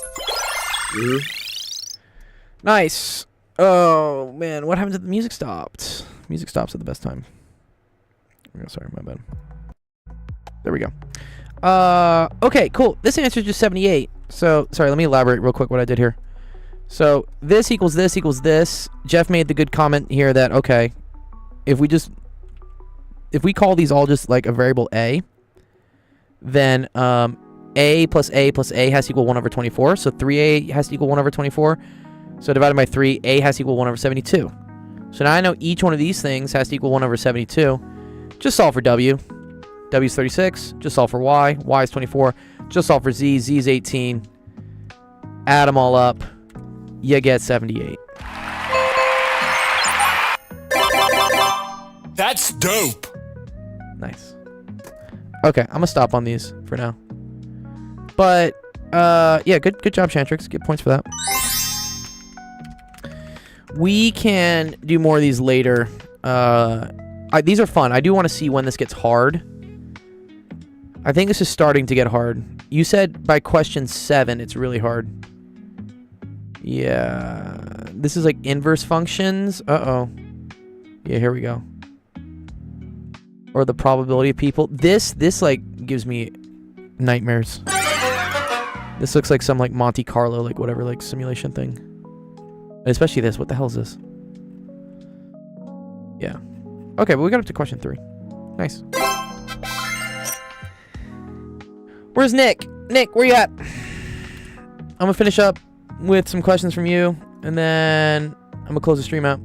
Mm-hmm. Nice. Oh man, what happened to the music? Stopped. Music stops at the best time. Sorry, my bad. There we go. Okay, cool. This answer is just 78. So sorry, let me elaborate real quick what I did here. So this equals this equals this. Jeff made the good comment here that okay, if we call these all just like a variable a, then a plus a plus a has to equal 1 over 24. So 3a has to equal 1 over 24. So divided by 3, a has to equal 1 over 72. So now I know each one of these things has to equal 1 over 72. Just solve for w. W is 36. Just solve for y. Y is 24. Just solve for z. Z is 18. Add them all up. You get 78. That's dope. Nice. Okay, I'm gonna stop on these for now. But yeah, good job, Chantrix. Get points for that. We can do more of these later. These are fun. I do want to see when this gets hard. I think this is starting to get hard. You said by question 7 it's really hard. Yeah. This is like inverse functions. Uh-oh. Yeah, here we go. Or the probability of people. This like gives me nightmares. This looks like some like Monte Carlo, like whatever, like simulation thing. Especially this. What the hell is this? Yeah. Okay, but we got up to question 3. Nice. Where's Nick? Nick, where you at? I'm gonna finish up with some questions from you, and then I'm gonna close the stream out.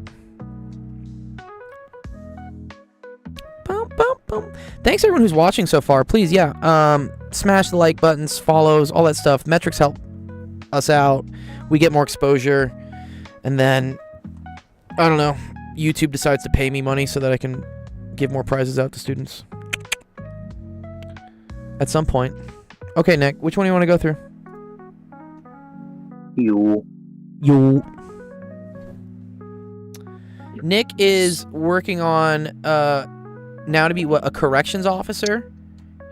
Bum, bum, bum. Thanks everyone who's watching so far. Please, yeah, smash the like buttons, follows, all that stuff. Metrics help us out. We get more exposure, and then I don't know. YouTube decides to pay me money so that I can give more prizes out to students at some point. Okay, Nick, which one do you want to go through? You. Nick is working on now to be what, a corrections officer.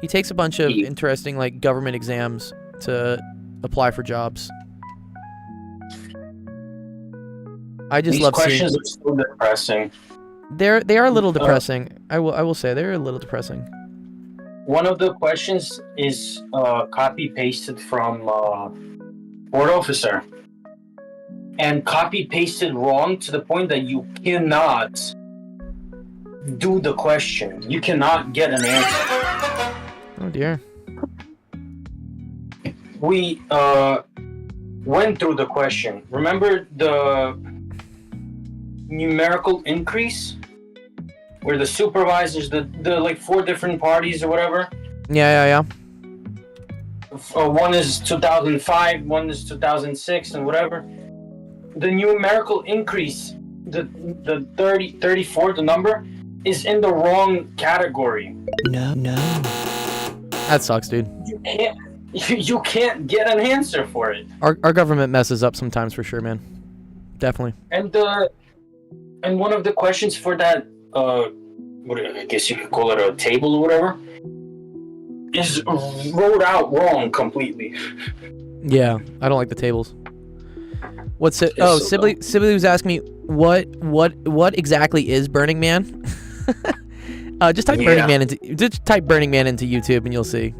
He takes a bunch of interesting like government exams to apply for jobs. I just love seeing. These questions are so depressing. They are a little depressing. I will say they're a little depressing. One of the questions is copy pasted from board officer, and copy pasted wrong to the point that you cannot do the question. You cannot get an answer. Oh dear. We went through the question. Remember the numerical increase, where the supervisors, the like 4 different parties or whatever. Yeah. One is 2005, one is 2006, and whatever. The numerical increase, the 34, the number, is in the wrong category. No. That sucks, dude. You can't get an answer for it. Our government messes up sometimes for sure, man. Definitely. And one of the questions for that, I guess you could call it a table or whatever, is wrote out wrong completely. Yeah, I don't like the tables. What's it? Oh, Sibley was asking me what exactly is Burning Man? Just type Burning Man into YouTube and you'll see.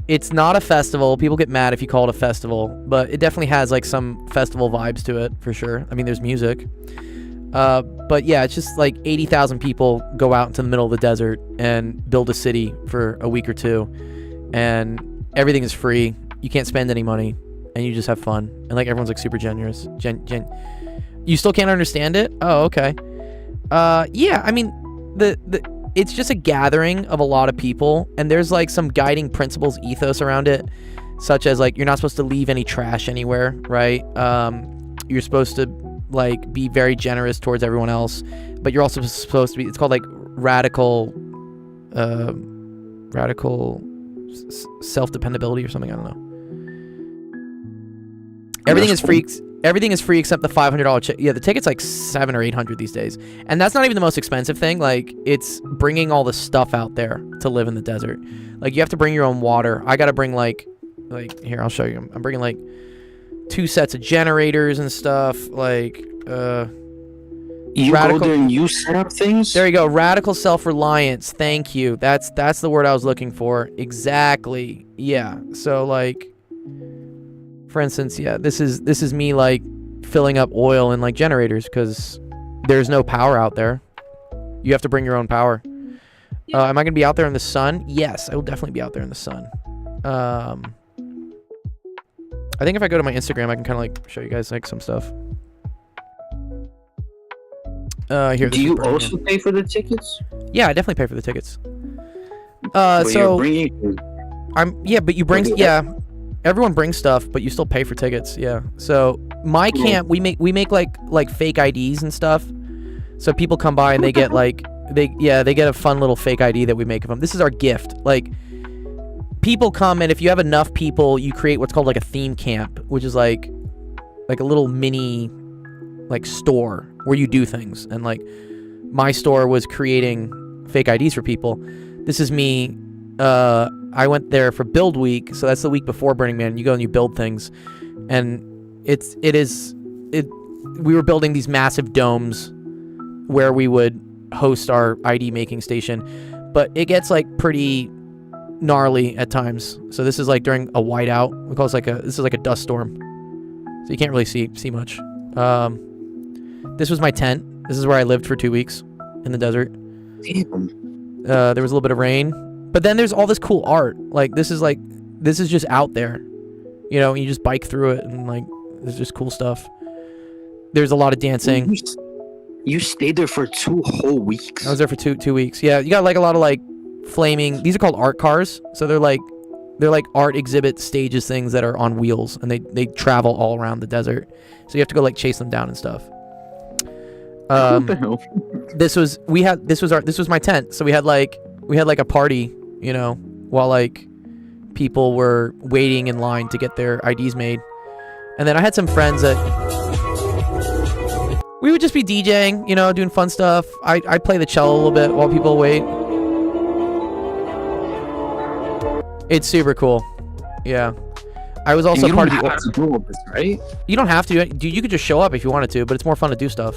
It's not a festival. People get mad if you call it a festival, but it definitely has like some festival vibes to it for sure. I mean, there's music. But yeah, it's just like 80,000 people go out into the middle of the desert and build a city for a week or 2, and everything is free. You can't spend any money, and you just have fun. And like everyone's like super generous. You still can't understand it? Oh, okay. Yeah, I mean, it's just a gathering of a lot of people, and there's like some guiding principles, ethos around it, such as like you're not supposed to leave any trash anywhere, right? You're supposed to like be very generous towards everyone else, but you're also supposed to be, it's called like radical self-dependability or something, I don't know. Everything is free except the $500 yeah, the ticket's like $700 or $800 these days, and that's not even the most expensive thing. Like, it's bringing all the stuff out there to live in the desert. Like, you have to bring your own water. I gotta bring like here, I'll show you. I'm bringing like 2 sets of generators and stuff. Like, you go there and you set up things? There you go. Radical self-reliance. Thank you. That's the word I was looking for. Exactly. Yeah. So like, for instance, yeah, this is me like filling up oil in like generators because there's no power out there. You have to bring your own power. Am I gonna be out there in the sun? Yes, I will definitely be out there in the sun. I think if I go to my Instagram, I can kind of like show you guys like some stuff. Here. Do you also pay for the tickets? Yeah, I definitely pay for the tickets. But so but you bring everyone brings stuff, but you still pay for tickets. Yeah. So my camp, we make like fake IDs and stuff. So people come by and they get like they get a fun little fake ID that we make of them. This is our gift. Like, people come, and if you have enough people, you create what's called like a theme camp, which is like a little mini like store where you do things. And like my store was creating fake IDs for people. This is me. I went there for build week, so that's the week before Burning Man. You go and you build things, and we were building these massive domes where we would host our ID making station, but it gets like pretty gnarly at times. So this is like during a whiteout. We call this this is like a dust storm, so you can't really see much. This was my tent. This is where I lived for 2 weeks in the desert. Damn. There was a little bit of rain, but then there's all this cool art. Like this is just out there, you know. You just bike through it, and like there's just cool stuff. There's a lot of dancing. You stayed there for 2 whole weeks. I was there for two weeks. Yeah, you got like a lot of like flaming. These are called art cars. So they're like art exhibit stages, things that are on wheels, and they travel all around the desert. So you have to go like chase them down and stuff. What the hell? This was my tent. So we had like a party, you know, while like people were waiting in line to get their IDs made. And then I had some friends that we would just be DJing, you know, doing fun stuff. I'd play the cello a little bit while people wait. It's super cool. Yeah. I was also part of the... You don't have to do all this, right? You don't have to. Dude, you could just show up if you wanted to, but it's more fun to do stuff.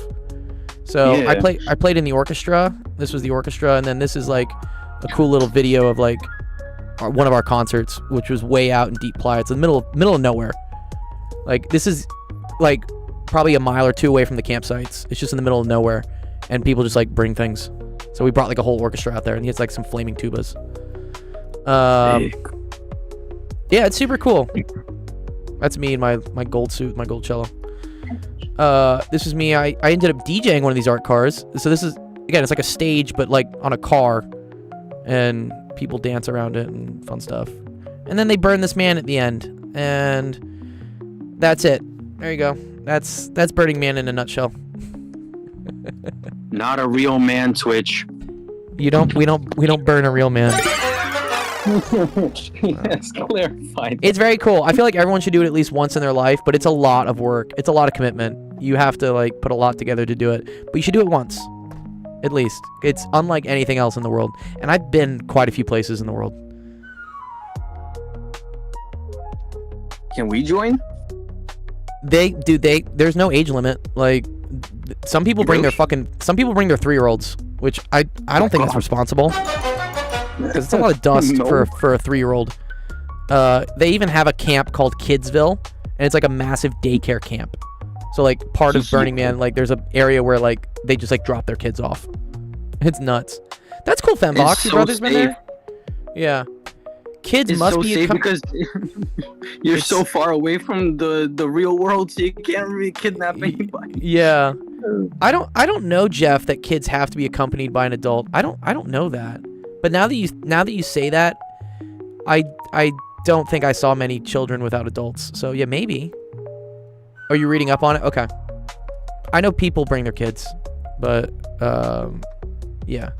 So Yeah. I played in the orchestra. This was the orchestra, and then this is like a cool little video of like one of our concerts, which was way out in Deep Playa. It's in the middle of nowhere. Like this is like probably a mile or two away from the campsites. It's just in the middle of nowhere, and people just like bring things. So we brought like a whole orchestra out there, and he has like some flaming tubas. Yeah, it's super cool. That's me in my gold suit, my gold cello. This is me. I ended up DJing one of these art cars. So this is, again, it's like a stage, but like on a car, and people dance around it and fun stuff. And then they burn this man at the end, and that's it. There you go. That's Burning Man in a nutshell. Not a real man, Twitch. We don't burn a real man. Yes, clarified. It's very cool. I feel like everyone should do it at least once in their life, but it's a lot of work. It's a lot of commitment. You have to like put a lot together to do it, but you should do it once, at least. It's unlike anything else in the world, and I've been quite a few places in the world. Can we join? There's no age limit. Like some people bring their 3-year-olds, which I don't think that's responsible. Because it's a lot of dust for a 3-year-old. They even have a camp called Kidsville, and it's like a massive daycare camp. So like part of Burning Man, like there's an area where like they just like drop their kids off. It's nuts. That's cool, Fembox. Your brother's been there. Yeah. Kids It's must so be safe because you're so far away from the real world, so you can't really kidnap anybody. Yeah. I don't know, Jeff, that kids have to be accompanied by an adult. I don't know that. But now that you say that, I don't think I saw many children without adults. So yeah, maybe. Are you reading up on it? Okay. I know people bring their kids, but yeah.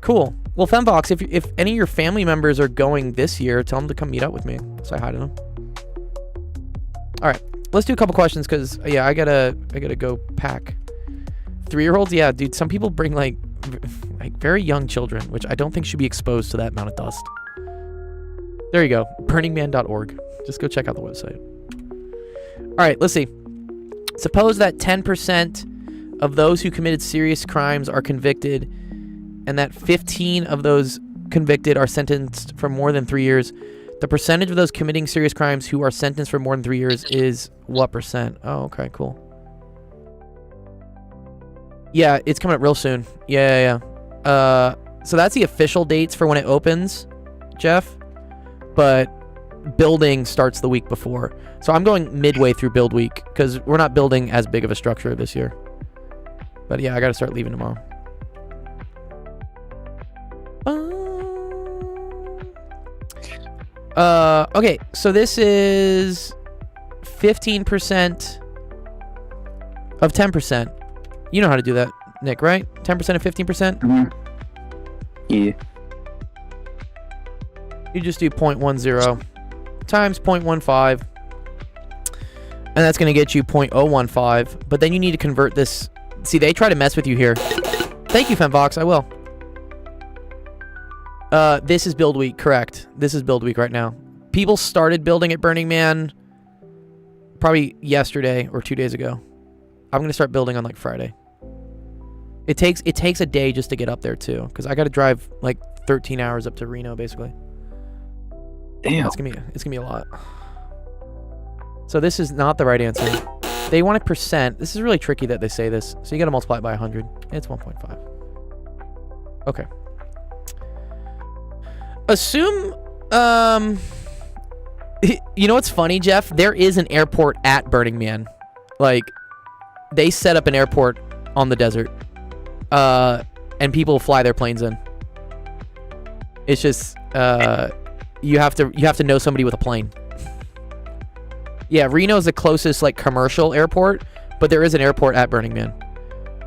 Cool. Well, Fembox, if any of your family members are going this year, tell them to come meet up with me. Say hi to them. All right, let's do a couple questions because yeah, I gotta go pack. 3-year-olds, yeah, dude. Some people bring like very young children, which I don't think should be exposed to that amount of dust. There you go, burningman.org. Just go check out the website. All right, let's see. Suppose that 10% of those who committed serious crimes are convicted, and that 15 of those convicted are sentenced for more than 3 years. The percentage of those committing serious crimes who are sentenced for more than 3 years is what percent? Oh, okay, cool. Yeah, it's coming up real soon. Yeah. So that's the official dates for when it opens, Jeff. But building starts the week before. So I'm going midway through build week because we're not building as big of a structure this year. But yeah, I got to start leaving tomorrow. Okay, so this is 15% of 10%. You know how to do that, Nick, right? 10% and 15%? Yeah. You just do 0.10 times 0.15. And that's going to get you 0.015. But then you need to convert this. See, they try to mess with you here. Thank you, Femvox. I will. This is build week, correct. This is build week right now. People started building at Burning Man probably yesterday or 2 days ago. I'm going to start building on like Friday. It takes a day just to get up there too, because I got to drive like 13 hours up to Reno basically. Damn. It's gonna be a lot. So this is not the right answer. They want a percent. This is really tricky that they say this. So you got to multiply it by 100. It's 1.5. Okay. Assume you know what's funny, Jeff? There is an airport at Burning Man. Like, they set up an airport on the desert. And people fly their planes in. It's just you have to know somebody with a plane. Yeah, Reno's the closest like commercial airport, but there is an airport at Burning Man.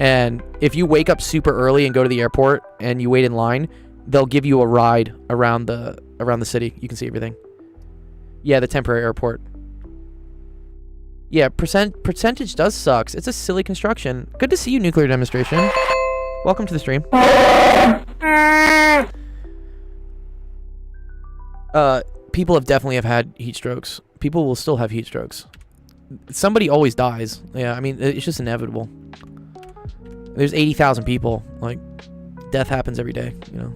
And if you wake up super early and go to the airport and you wait in line, they'll give you a ride around the city. You can see everything. Yeah, the temporary airport. Yeah, percentage does sucks. It's a silly construction. Good to see you, Nuclear Demonstration. Welcome to the stream. People definitely have had heat strokes. People will still have heat strokes. Somebody always dies. Yeah, I mean, it's just inevitable. There's 80,000 people. Like, death happens every day, you know.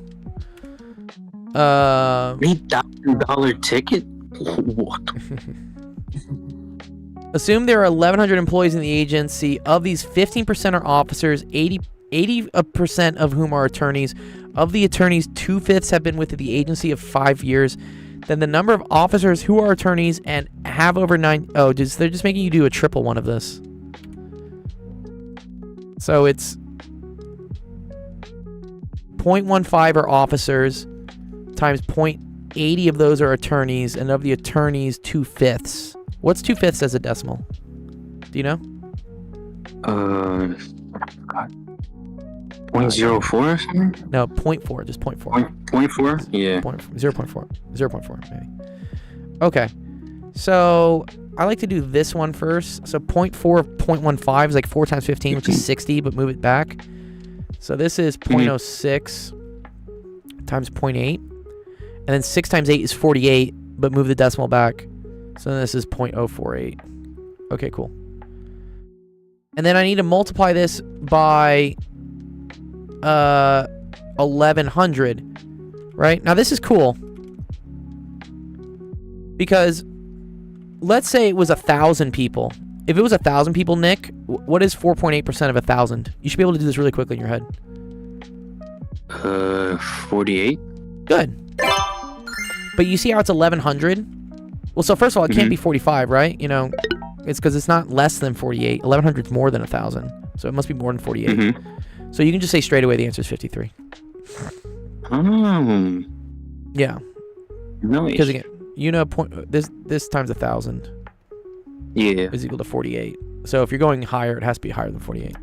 $8,000 ticket? What? Assume there are 1,100 employees in the agency. Of these, 15% are officers, 80% of whom are attorneys. Of the attorneys, 2/5 have been with the agency of 5 years. Then the number of officers who are attorneys and have over 9... Oh, they're just making you do a triple one of this. So it's 0.15 are officers times 0.80 of those are attorneys, and of the attorneys, 2/5. What's 2/5 as a decimal? Do you know? 0.04 or something? No, 0.4, just 0.4. 0.4? Yeah. 0.4. 0.4, maybe. Okay. So I like to do this one first. So 0.4 of 0.15 is like 4 times 15, which is 60, but move it back. So this is 0.06 times 0.8. And then 6 times 8 is 48, but move the decimal back. So then this is 0.048. Okay, cool. And then I need to multiply this by 1,100, right? Now this is cool because let's say it was 1,000 people. If it was 1,000 people, Nick, what is 4.8% of 1,000? You should be able to do this really quickly in your head. 48. Good. But you see how it's 1,100? Well, so first of all, it can't be 45, right? You know, it's because it's not less than 48. 1,100 is more than 1,000, so it must be more than 48. So you can just say straight away the answer is 53. Yeah. No. Because again, you know, this times 1,000. Yeah. Is equal to 48. So if you're going higher, it has to be higher than 48.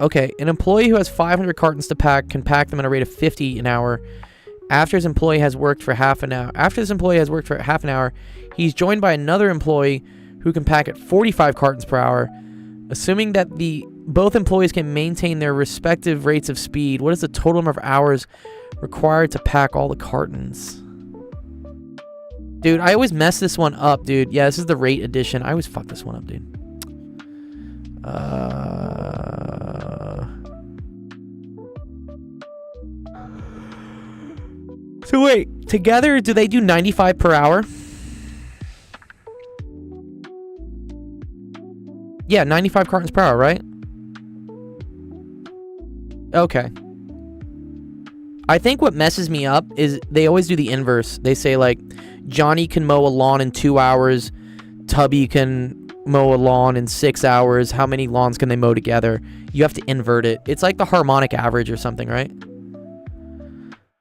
Okay. An employee who has 500 cartons to pack can pack them at a rate of 50 an hour. After this employee has worked for half an hour, he's joined by another employee who can pack at 45 cartons per hour. Assuming that both employees can maintain their respective rates of speed, what is the total number of hours required to pack all the cartons? Dude, I always mess this one up, dude. Yeah, this is the rate edition. I always fuck this one up, dude. So wait, together, do they do 95 per hour? Yeah, 95 cartons per hour, right? Okay. I think what messes me up is they always do the inverse. They say, like, Johnny can mow a lawn in 2 hours. Tubby can mow a lawn in 6 hours. How many lawns can they mow together? You have to invert it. It's like the harmonic average or something, right?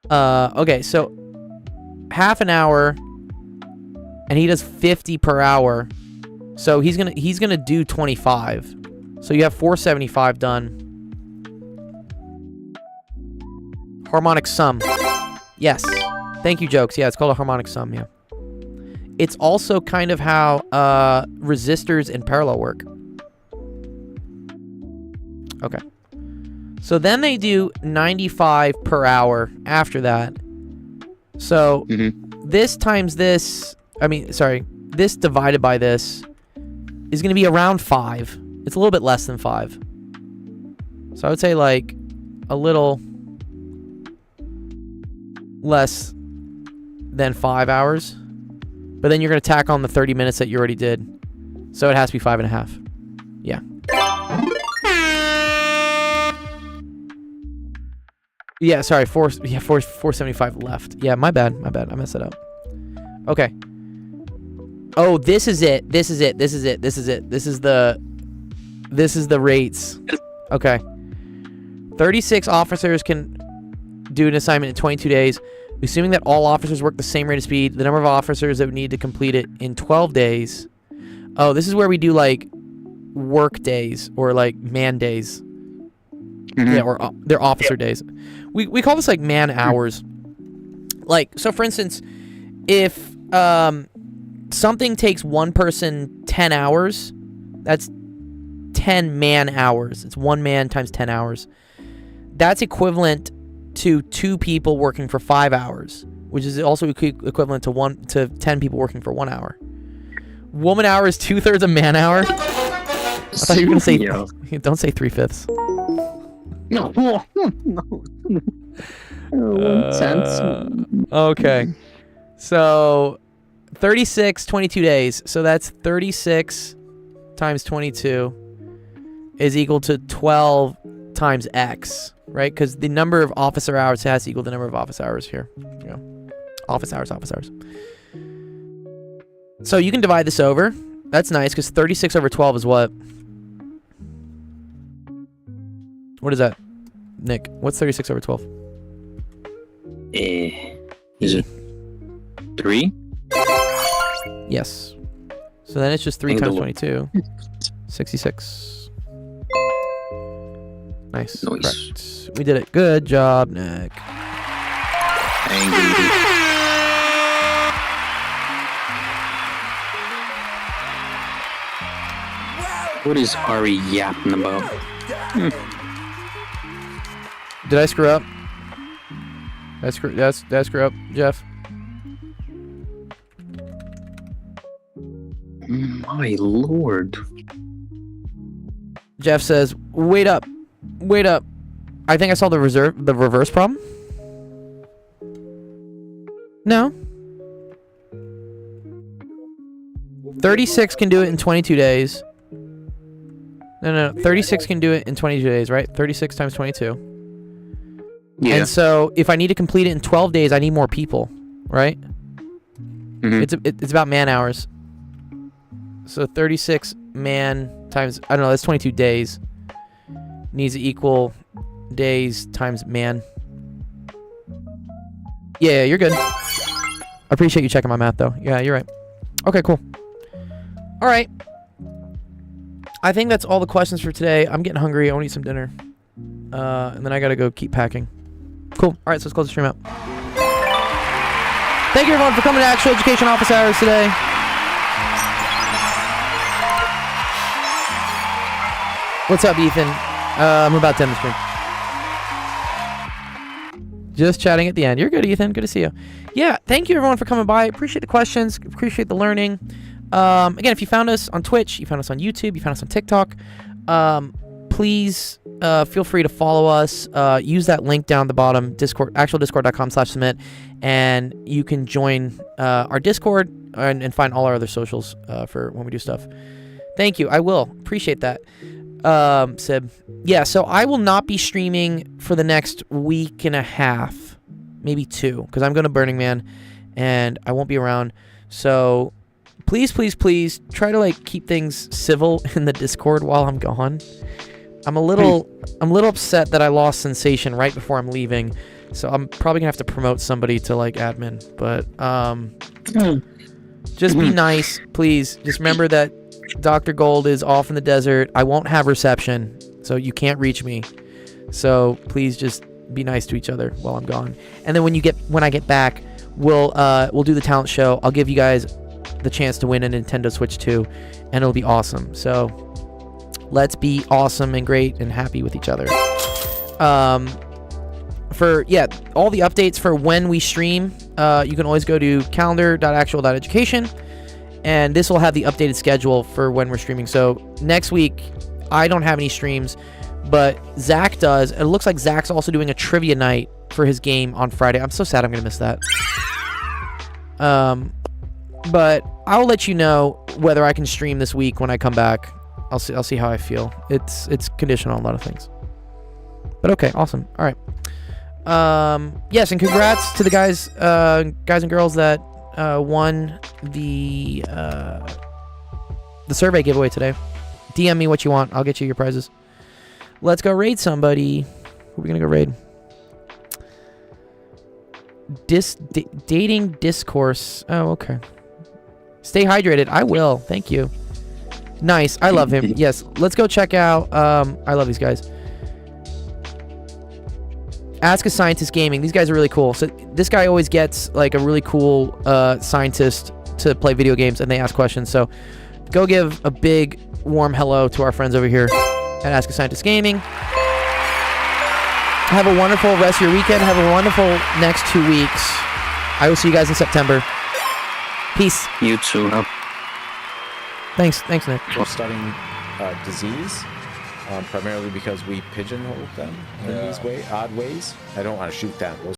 Okay, so half an hour, and he does 50 per hour. So he's gonna do 25. So you have 475 done. Harmonic sum. Yes. Thank you, Jokes. Yeah, it's called a harmonic sum, yeah. It's also kind of how resistors in parallel work. Okay. So then they do 95 per hour after that. So this times this, this divided by this is going to be around 5. It's a little bit less than 5. So I would say like a little less than 5 hours. But then you're going to tack on the 30 minutes that you already did. So it has to be 5.5. Yeah. Yeah, sorry, 475 left. Yeah, my bad. I messed it up. Okay. Oh, this is it. This is the rates. Okay. 36 officers can do an assignment in 22 days. Assuming that all officers work the same rate of speed, the number of officers that would need to complete it in 12 days. Oh, this is where we do like work days or like man days. Yeah, or they're officer days. We call this like man hours. Like, so for instance, if something takes one person 10 hours, that's 10 man hours. It's 1 man times 10 hours. That's equivalent to 2 people working for 5 hours, which is also equivalent to 10 people working for 1 hour. Woman hour is 2/3 of man hour. I thought you were gonna say don't say 3/5. No. Okay. So 36, 22 days. So that's 36 times 22 is equal to 12 times X, right? Because the number of officer hours has to equal the number of office hours here. Yeah. Office hours. So you can divide this over. That's nice, because 36 over 12 is what? What is that, Nick? What's 36 over 12? Is it 3? Yes. So then it's just 3 times 22. 66. Nice. Correct. We did it. Good job, Nick. What is Ari yapping about? Did I screw up? Did I screw up, Jeff? My lord. Jeff says, wait up. I think I saw the reverse problem. No. 36 can do it in 22 days. No. 36 can do it in 22 days, right? 36 times 22. Yeah. And so if I need to complete it in 12 days, I need more people, right? It's about man hours. So 36 man times, I don't know, that's 22 days. Needs to equal days times man. Yeah, you're good. I appreciate you checking my math, though. Yeah, you're right. Okay, cool. All right. I think that's all the questions for today. I'm getting hungry. I want to eat some dinner. And then I got to go keep packing. Cool. All right, so let's close the stream out. Thank you, everyone, for coming to Actual Education Office Hours today. What's up, Ethan? I'm about to end the stream. Just chatting at the end. You're good, Ethan. Good to see you. Yeah, thank you, everyone, for coming by. Appreciate the questions. Appreciate the learning. Again, if you found us on Twitch, you found us on YouTube, you found us on TikTok, please feel free to follow us. Use that link down at the bottom, Discord, actualdiscord.com/submit, and you can join our Discord and find all our other socials for when we do stuff. Thank you. I will. Appreciate that. Sib. Yeah, so I will not be streaming for the next week and a half, maybe 2, because I'm going to Burning Man, and I won't be around. So please try to keep things civil in the Discord while I'm gone. I'm a little upset that I lost Sensation right before I'm leaving, so I'm probably gonna have to promote somebody to admin. But Just be nice, please. Just remember that Dr. Gold is off in the desert. I won't have reception, so you can't reach me. So please just be nice to each other while I'm gone. And then when I get back, we'll do the talent show. I'll give you guys the chance to win a Nintendo Switch 2, and it'll be awesome. So let's be awesome and great and happy with each other. For all the updates for when we stream, you can always go to calendar.actual.education, and this will have the updated schedule for when we're streaming. So next week, I don't have any streams, but Zach does. It looks like Zach's also doing a trivia night for his game on Friday. I'm so sad I'm gonna miss that. But I'll let you know whether I can stream this week when I come back. I'll see how I feel. It's conditional on a lot of things. But okay, awesome. All right. Yes, and congrats to the guys and girls that won the survey giveaway today. DM me what you want. I'll get you your prizes. Let's go raid somebody. Who are we gonna go raid? Dating discourse. Oh, okay. Stay hydrated. I will. Thank you. Nice. I love him. Yes. Let's go check out. I love these guys. Ask a Scientist Gaming. These guys are really cool. So this guy always gets like a really cool scientist to play video games, and they ask questions. So go give a big warm hello to our friends over here at Ask a Scientist Gaming. Have a wonderful rest of your weekend. Have a wonderful next 2 weeks. I will see you guys in September. Peace. You too. Thanks, Nick. We're studying disease, primarily because we pigeonhole them in these odd ways. I don't want to shoot them.